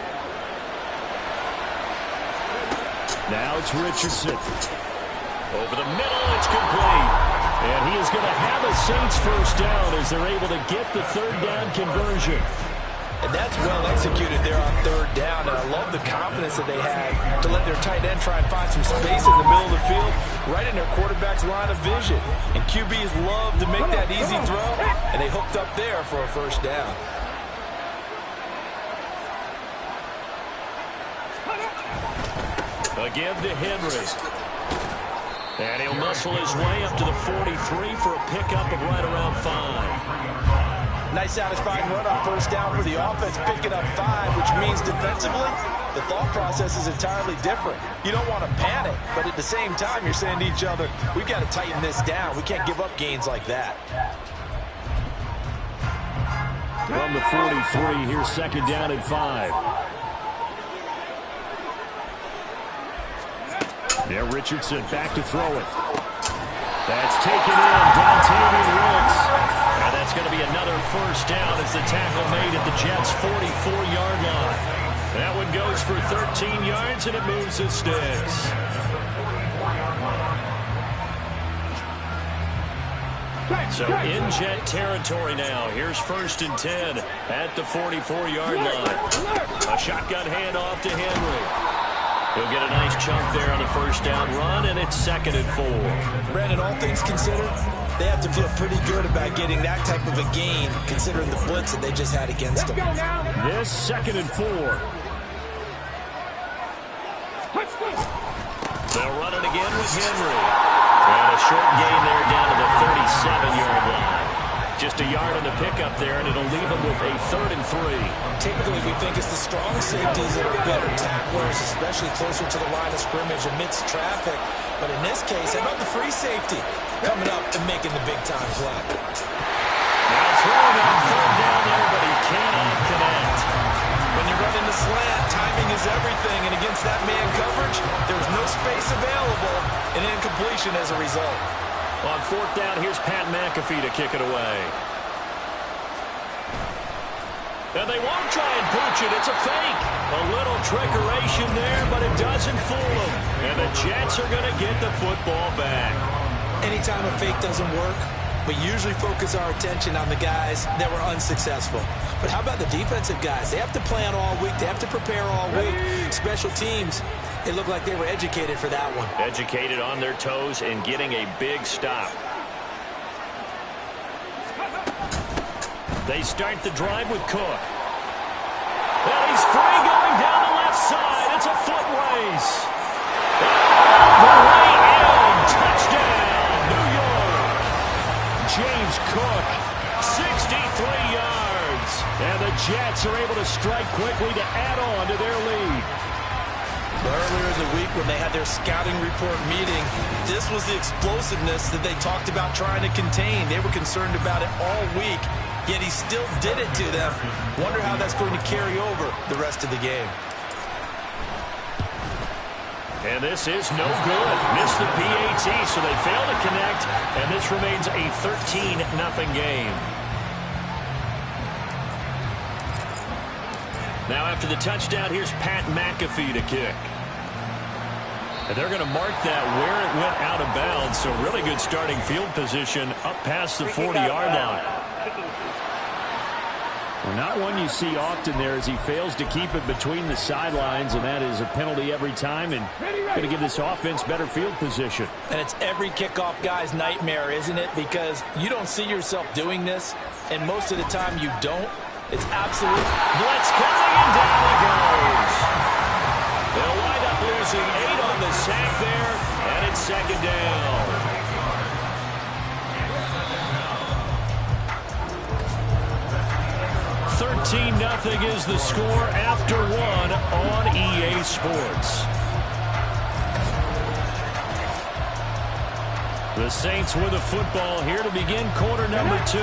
Now it's Richardson. Over the middle, it's complete. And he is going to have a Saints first down as they're able to get the 3rd down conversion. And that's well executed there on third down. And I love the confidence that they had to let their tight end try and find some space in the middle of the field, right in their quarterback's line of vision. And QBs love to make that easy throw, and they hooked up there for a first down. Again to Henry. And he'll muscle his way up to the 43 for a pickup of right around 5. Nice satisfying run on first down for the offense, picking up 5, which means defensively, the thought process is entirely different. You don't want to panic, but at the same time, you're saying to each other, we've got to tighten this down. We can't give up gains like that. From the 43, here's second down and 5. There, Richardson back to throw it. That's taken in, Dontavian Wicks. And that's going to be another first down as the tackle made at the Jets' 44-yard line. That one goes for 13 yards, and it moves the sticks. So in Jet territory now. Here's first and 10 at the 44-yard line. A shotgun handoff to Henry. He'll get a nice chunk there on the first down run, and it's second and 4. Brandon, all things considered, they have to feel pretty good about getting that type of a gain, considering the blitz that they just had against them. This second and 4. They'll run it again with Henry. And a short gain there down to the 37-yard line. Just a yard on the pickup there, and it'll leave them with a third and 3. Typically, we think it's the strong safeties that are better tacklers, especially closer to the line of scrimmage amidst traffic. But in this case, how about the free safety coming up and making the big-time play? Now throwing on third down there, but he cannot connect. When you run into slant, timing is everything, and against that man coverage, there's no space available, and incompletion as a result. On fourth down, here's Pat McAfee to kick it away. And they won't try and pooch it. It's a fake. A little trickeration there, but it doesn't fool them. And the Jets are going to get the football back. Anytime a fake doesn't work, we usually focus our attention on the guys that were unsuccessful. But how about the defensive guys? They have to plan all week. They have to prepare all week. Special teams, they look like they were educated for that one. Educated on their toes and getting a big stop. They start the drive with Cook. And he's free going down the left side. It's a foot race. The way in. Touchdown, New York. James Cook, 63 yards. And the Jets are able to strike quickly to add on to their lead. Earlier in the week when they had their scouting report meeting, this was the explosiveness that they talked about trying to contain. They were concerned about it all week, yet he still did it to them. Wonder how that's going to carry over the rest of the game. And this is no good. Missed the PAT, so they fail to connect, and this remains a 13-0 game. Now after the touchdown, here's Pat McAfee to kick. And they're going to mark that where it went out of bounds, so really good starting field position up past the 40-yard line. Well, not one you see often there as he fails to keep it between the sidelines, and that is a penalty every time, and going to give this offense better field position. And it's every kickoff guy's nightmare, isn't it? Because you don't see yourself doing this, and most of the time you don't. It's absolute blitz coming, and down it goes. They'll wind up losing 8 on the sack there, and it's second down. Nothing is the score after 1 on EA Sports. The Saints with the football here to begin quarter number 2.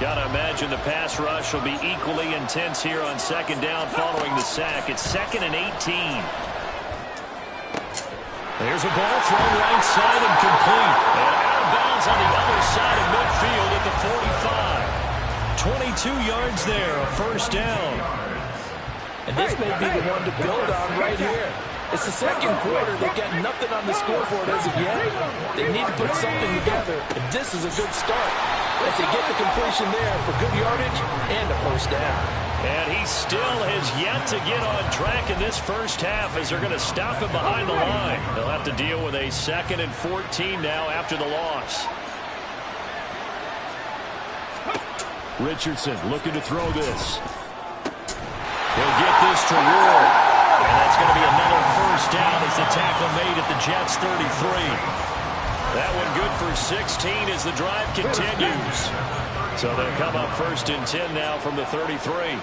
Gotta imagine the pass rush will be equally intense here on second down following the sack. It's 2nd and 18. There's a ball thrown right side and complete. And out of bounds on the other side of midfield at the 45. 22 yards there, a first down. And this may be the one to build on right here. It's the second quarter. They've got nothing on the scoreboard as of yet. They need to put something together, and this is a good start as they get the completion there for good yardage and a first down. And he still has yet to get on track in this first half as they're going to stop him behind the line. They'll have to deal with a 2nd and 14 now after the loss. Richardson looking to throw this. He'll get this to Ward. And that's going to be another first down as the tackle made at the Jets' 33. That one good for 16 as the drive continues. So they'll come up 1st and 10 now from the 33.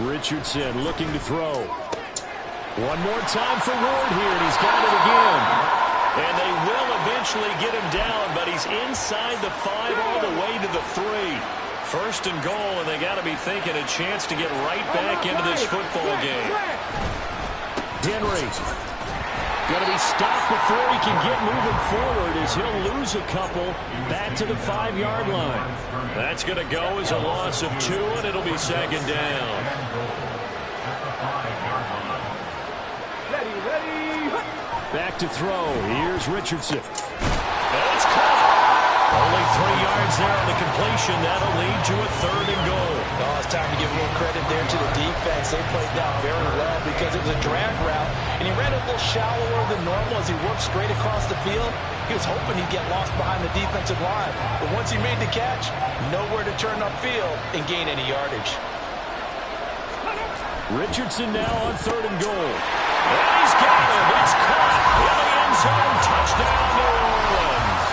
Richardson looking to throw. One more time for Ward here, and he's got it again. And they will eventually get him down, but he's inside the 5 all the way to the 3. 1st and goal, and they got to be thinking a chance to get right back into this football game. Henry going to be stopped before he can get moving forward as he'll lose a couple back to the 5-yard line. That's going to go as a loss of 2, and it'll be 2nd down. Ready. Back to throw. Here's Richardson. And it's caught. Only 3 yards there on the completion. That'll lead to a 3rd and goal. Oh, it's time to give a little credit there to the defense. They played that very well because it was a drag route, and he ran a little shallower than normal as he worked straight across the field. He was hoping he'd get lost behind the defensive line, but once he made the catch, nowhere to turn upfield and gain any yardage. Richardson now on 3rd and goal. And he's got him. It's caught in the end zone. Touchdown, New Orleans.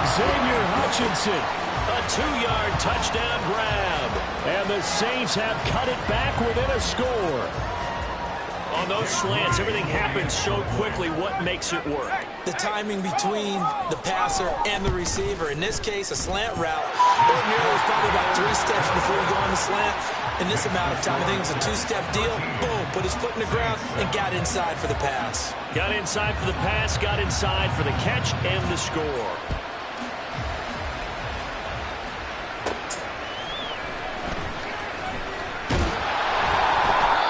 Xavier Hutchinson, a 2-yard touchdown grab. And the Saints have cut it back within a score. On those slants, everything happens so quickly. What makes it work? The timing between the passer and the receiver. In this case, a slant route. Ordinarily, was probably about 3 steps before you go on the slant. In this amount of time, I think it was a 2-step deal. Boom, put his foot in the ground and got inside for the pass. Got inside for the pass, got inside for the catch and the score.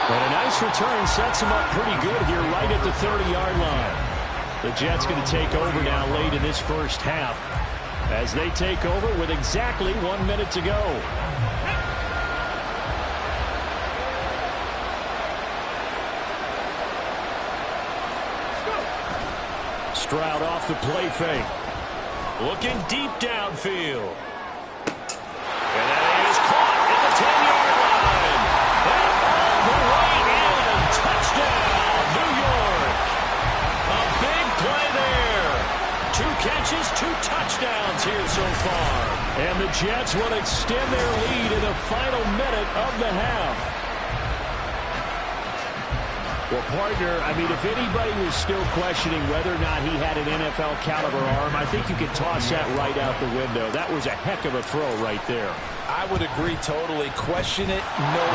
And a nice return sets him up pretty good here right at the 30-yard line. The Jets going to take over now late in this first half as they take over with exactly 1 minute to go. Stroud off the play fake. Looking deep downfield. And that is caught at the 10-yard line. And all the way in. Touchdown, New York. A big play there. 2 catches, 2 touchdowns here so far. And the Jets will extend their lead in the final minute of the half. Well, partner, I mean, if anybody was still questioning whether or not he had an NFL caliber arm, I think you could toss that right out the window. That was a heck of a throw right there. I would agree totally. Question it no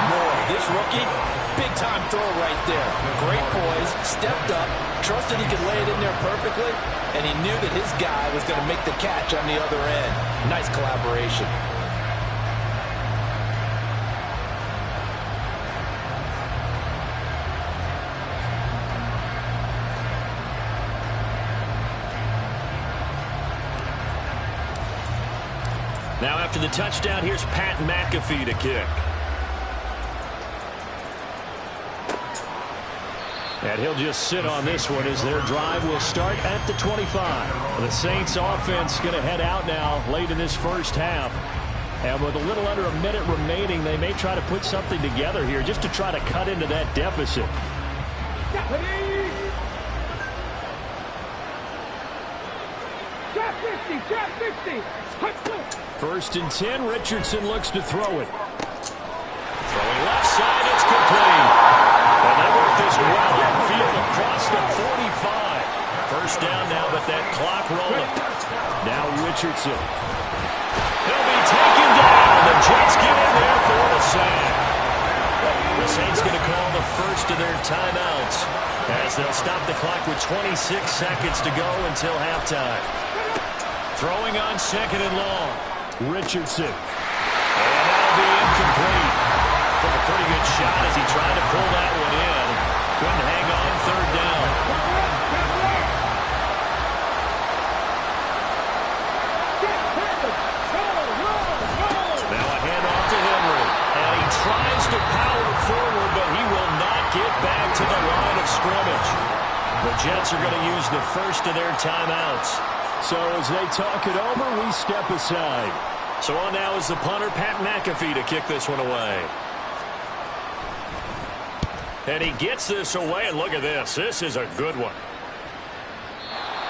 more. This rookie, big-time throw right there. Great poise, stepped up, trusted he could lay it in there perfectly, and he knew that his guy was going to make the catch on the other end. Nice collaboration. Now after the touchdown, here's Pat McAfee to kick. And he'll just sit on this one as their drive will start at the 25. The Saints offense going to head out now late in this first half. And with a little under a minute remaining, they may try to put something together here just to try to cut into that deficit. Trap 50. 1st and 10, Richardson looks to throw it. Throwing left side, it's complete. And they work this well upfield across the 45. First down now, but that clock rolling. Now Richardson. He'll be taken down. The Jets get in there for the sack. The Saints going to call the first of their timeouts as they'll stop the clock with 26 seconds to go until halftime. Throwing on 2nd and long. Richardson. And that'll be incomplete. Took a pretty good shot as he tried to pull that one in. Couldn't hang on 3rd down. tries to power forward, but he will not get back to the line of scrimmage. The Jets are going to use the first of their timeouts. So as they talk it over, we step aside. So on now is the punter, Pat McAfee, to kick this one away. And he gets this away, and look at this. This is a good one.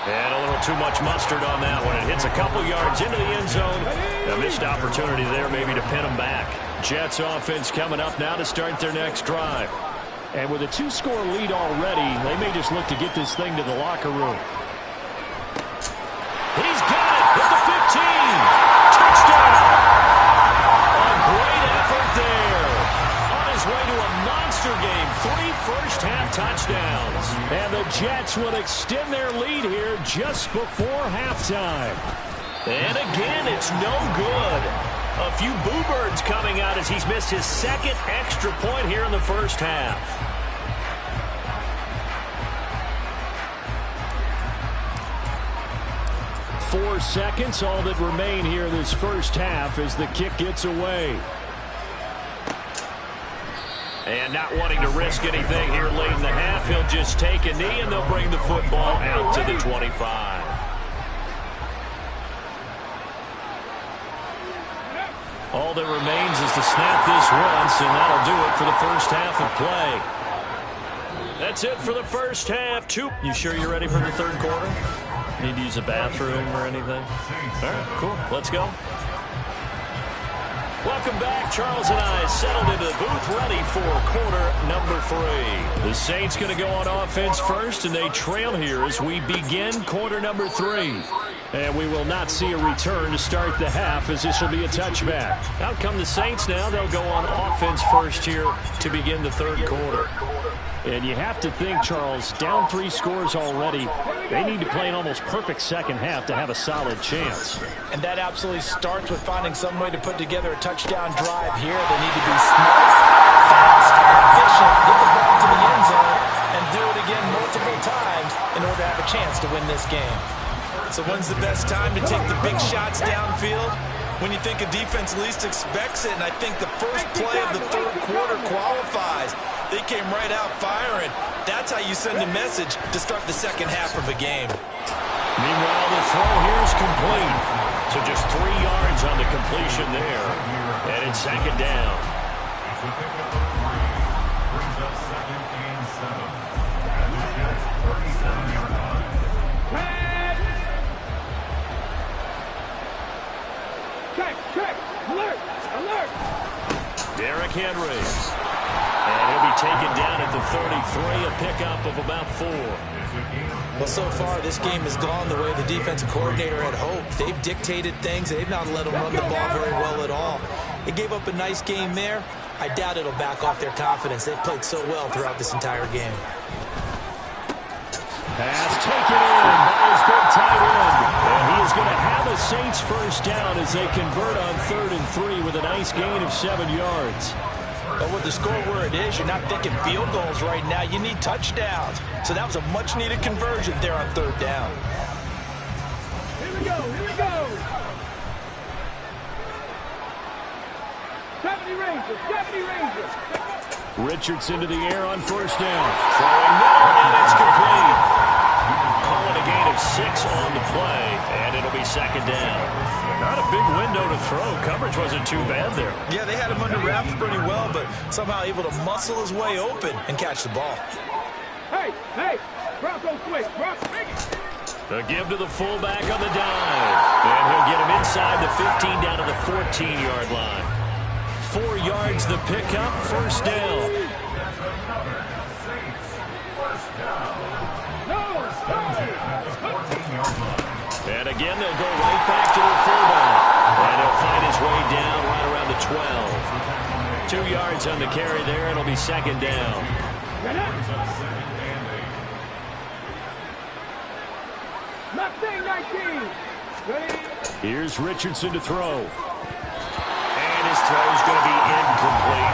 And a little too much mustard on that one. It hits a couple yards into the end zone. A missed opportunity there maybe to pin him back. Jets offense coming up now to start their next drive. And with a 2-score lead already, they may just look to get this thing to the locker room. He's got it at the 15. Touchdown. A great effort there. On his way to a monster game. 3 first-half touchdowns. And the Jets will extend their lead here just before halftime. And again, it's no good. A few boo birds coming out as he's missed his second extra point here in the first half. Four seconds, all that remain here this first half as the kick gets away. And not wanting to risk anything here late in the half, he'll just take a knee and they'll bring the football out to the 25. All that remains is to snap this once, and that'll do it for the first half of play. That's it for the first half. You sure you're ready for the third quarter? Need to use a bathroom or anything? All right, cool. Let's go. Welcome back. Charles and I settled into the booth ready for quarter number 3. The Saints going to go on offense first, and they trail here as we begin quarter number 3. And we will not see a return to start the half as this will be a touchback. Out come the Saints now. They'll go on offense first here to begin the third quarter. And you have to think, Charles, down 3 scores already. They need to play an almost perfect second half to have a solid chance. And that absolutely starts with finding some way to put together a touchdown drive here. They need to be smart, fast, efficient, get the ball to the end zone, and do it again multiple times in order to have a chance to win this game. So when's the best time to take the big shots downfield? When you think a defense least expects it, and I think the first play of the third quarter qualifies. They came right out firing. That's how you send a message to start the second half of a game. Meanwhile, the throw here is complete. So just 3 yards on the completion there. And it's second down. Check. Alert. Derrick Henry. And he'll be taken down at the 33, a pickup of about 4. Well, so far, this game has gone the way the defensive coordinator had hoped. They've dictated things. They've not let them run the ball very well at all. They gave up a nice game there. I doubt it'll back off their confidence. They've played so well throughout this entire game. Pass taken in by his big tight end. And he is going to have a Saints first down as they convert on 3rd and 3 with a nice gain of 7 yards. But with the score where it is, you're not thinking field goals right now. You need touchdowns. So that was a much-needed conversion there on 3rd down. Here we go. 70 Rangers. Richardson to the air on first down. Throwing middle, and it's complete. Calling a gain of 6 on the play, and it'll be second down. Not a big window to throw. Coverage wasn't too bad there. Yeah, they had him under wraps pretty well, but somehow able to muscle his way open and catch the ball. Hey, Bronco quick. The give to the fullback on the dive. And he'll get him inside the 15 down to the 14-yard line. 4 yards the pickup, first down. And again, they'll go right back to their fullback. And he'll find his way down right around the 12. 2 yards on the carry there, and it'll be second down. Here's Richardson to throw. And his throw is going to be incomplete.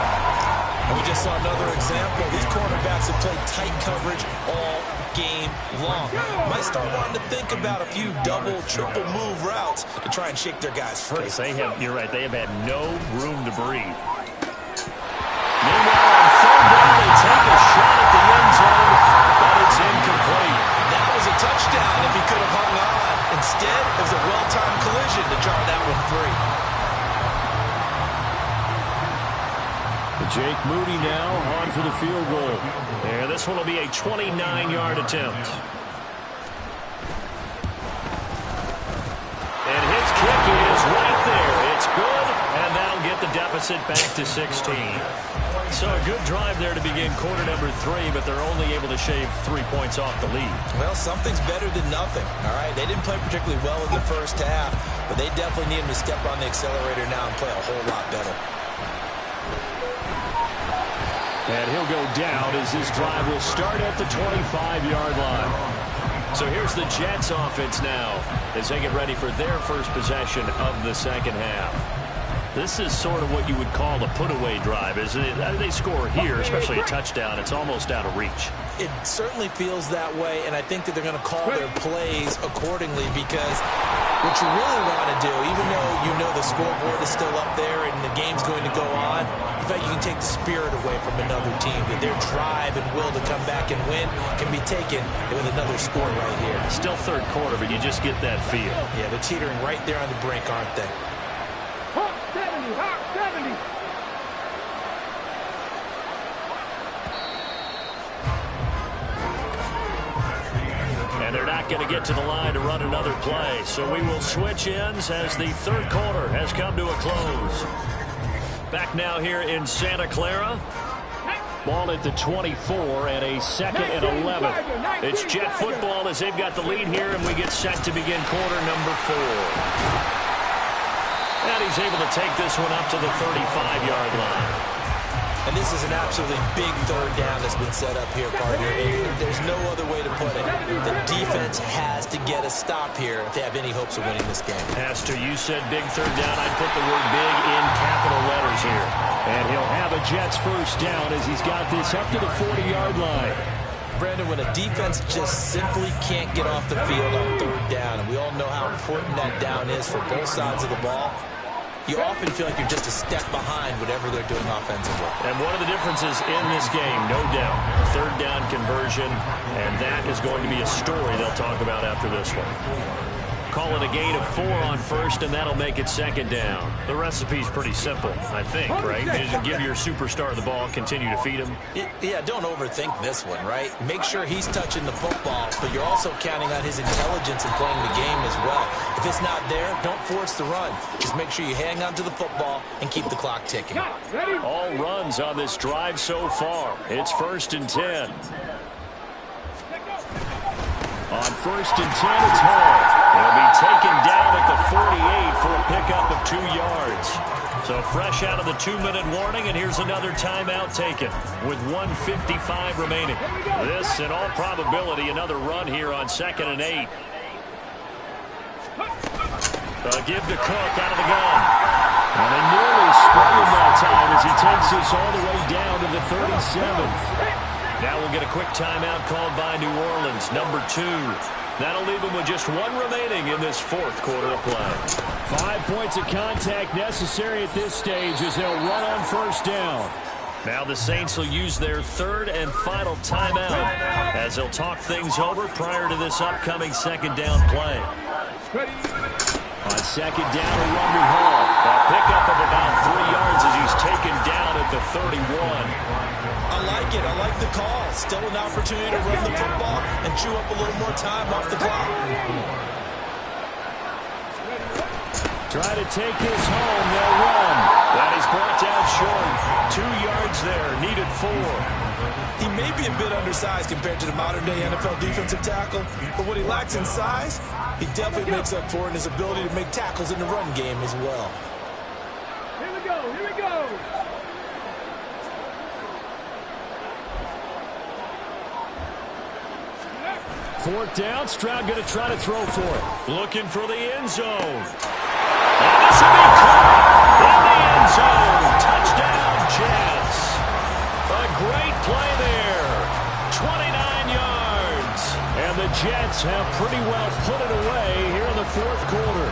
And we just saw another example. These cornerbacks have played tight coverage all game long. Might start wanting to think about a few double, triple move routes to try and shake their guys free. You're right, they have had no room to breathe. they take a shot at the end zone, but it's incomplete. That was a touchdown if he could have hung on. Instead, it was a well-timed collision to draw that one free. Jake Moody now on for the field goal. And this one will be a 29-yard attempt. And his kick is right there. It's good, and that'll get the deficit back to 16. So a good drive there to begin quarter number 3, but they're only able to shave 3 points off the lead. Well, something's better than nothing, all right? They didn't play particularly well in the first half, but they definitely need him to step on the accelerator now and play a whole lot better. And he'll go down as this drive will start at the 25-yard line. So here's the Jets offense now as they get ready for their first possession of the second half. This is sort of what you would call a put-away drive, isn't it? They score here, especially a touchdown. It's almost out of reach. It certainly feels that way, and I think that they're going to call their plays accordingly because what you really want to do, even though you know the scoreboard is still up there and the game's going to go on, in fact, you can take the spirit away from another team, that their drive and will to come back and win can be taken with another score right here. Still third quarter, but you just get that feel. Yeah, they're teetering right there on the brink, aren't they? Hawk 70, Hawk 70. And they're not going to get to the line to run another play. So we will switch ends as the third quarter has come to a close. Back now here in Santa Clara. Ball at the 24 and a second and 11. It's Jet football as they've got the lead here, and we get set to begin quarter number 4. And he's able to take this one up to the 35-yard line. And this is an absolutely big third down that's been set up here, partner. And there's no other way to put it. The defense has to get a stop here if they have any hopes of winning this game. Pastor, you said big third down. I'd put the word big in capital letters here. And he'll have a Jets first down as he's got this up to the 40-yard line. Brandon, when a defense just simply can't get off the field on third down, and we all know how important that down is for both sides of the ball, you often feel like you're just a step behind whatever they're doing offensively. And one of the differences in this game, no doubt, third down conversion, and that is going to be a story they'll talk about after this one. Call it a gain of 4 on first, and that'll make it second down. The recipe's pretty simple, I think, right? You just give your superstar the ball, continue to feed him. Yeah, don't overthink this one, right? Make sure he's touching the football, but you're also counting on his intelligence in playing the game as well. If it's not there, don't force the run. Just make sure you hang on to the football and keep the clock ticking. All runs on this drive so far. It's 1st and 10. On 1st and 10, it's Hall. He'll be taken down at the 48 for a pickup of 2 yards. So fresh out of the 2-minute warning, and here's another timeout taken with 1:55 remaining. This, in all probability, another run here on 2nd and 8. Give to Cook out of the gun. And they nearly sprung him that time as he takes this all the way down to the 37. Now we'll get a quick timeout called by New Orleans, number 2. That'll leave them with just 1 remaining in this 4th quarter of play. 5 points of contact necessary at this stage as they'll run on first down. Now the Saints will use their 3rd and final timeout as they'll talk things over prior to this upcoming 2nd down play. On 2nd down, a run to Hall. A pickup of about 3 yards as he's taken down at the 31. I like it. I like the call. Still an opportunity to run the football and chew up a little more time off the clock. Try to take this home. They'll run. That is brought down short. 2 yards there. Needed 4. He may be a bit undersized compared to the modern-day NFL defensive tackle, but what he lacks in size, he definitely makes up for in his ability to make tackles in the run game as well. Here we go, here we go. Fourth down, Stroud going to try to throw for it. Looking for the end zone. And this will be caught in the end zone. Touchdown, Jets. A great play there. 29 yards. And the Jets have pretty well put it away here in the 4th quarter.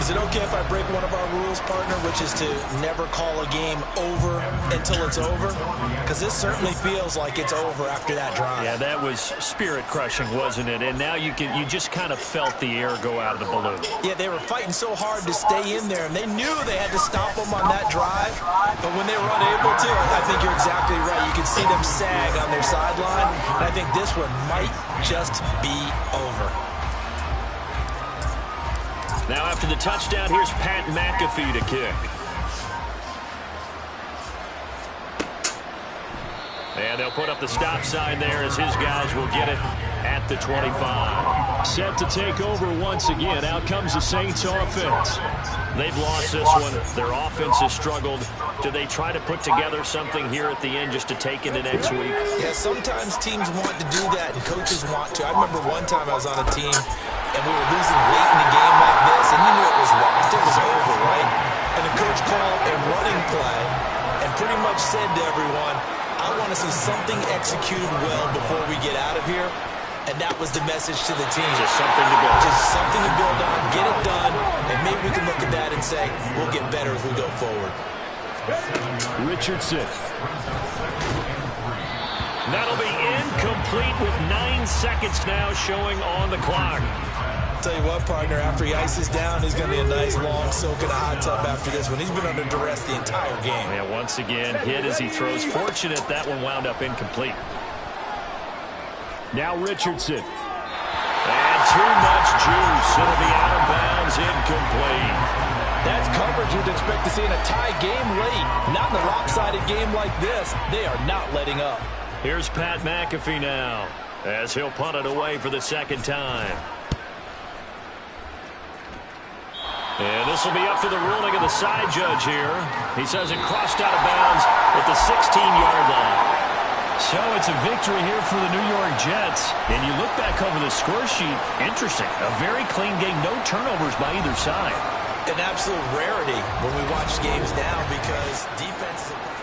Is it okay if I break one of our rules, partner, which is to never call a game over until it's over? Because this certainly feels like it's over after that drive. Yeah, that was spirit-crushing, wasn't it? And now you just kind of felt the air go out of the balloon. Yeah, they were fighting so hard to stay in there, and they knew they had to stop them on that drive. But when they were unable to, I think you're exactly right. You can see them sag on their sideline, and I think this one might just be over. Now after the touchdown, here's Pat McAfee to kick. And they'll put up the stop sign there as his guys will get it at the 25. Set to take over once again. Out comes the Saints offense. They've lost this one. Their offense has struggled. Do they try to put together something here at the end just to take into next week? Yeah, sometimes teams want to do that and coaches want to. I remember one time I was on a team and we were losing late in a game like this, and you knew it was lost. It was over, right? And the coach called a running play and pretty much said to everyone, I want to see something executed well before we get out of here. And that was the message to the team. Just something to build. Just something to build on, get it done, and maybe we can look at that and say, we'll get better as we go forward. Richardson. That'll be incomplete with 9 seconds now showing on the clock. Tell you what, partner, after he ices down, he's going to be a nice long soak in a hot tub after this one. He's been under duress the entire game. Yeah, once again, hit as he throws. Fortunate that one wound up incomplete. Now Richardson. And too much juice. It'll be out of bounds, incomplete. That's coverage you'd expect to see in a tie game late. Not in a lopsided game like this. They are not letting up. Here's Pat McAfee now as he'll punt it away for the second time. And this will be up for the ruling of the side judge here. He says it crossed out of bounds at the 16-yard line. So it's a victory here for the New York Jets. And you look back over the score sheet, interesting. A very clean game, no turnovers by either side. An absolute rarity when we watch games now because defense is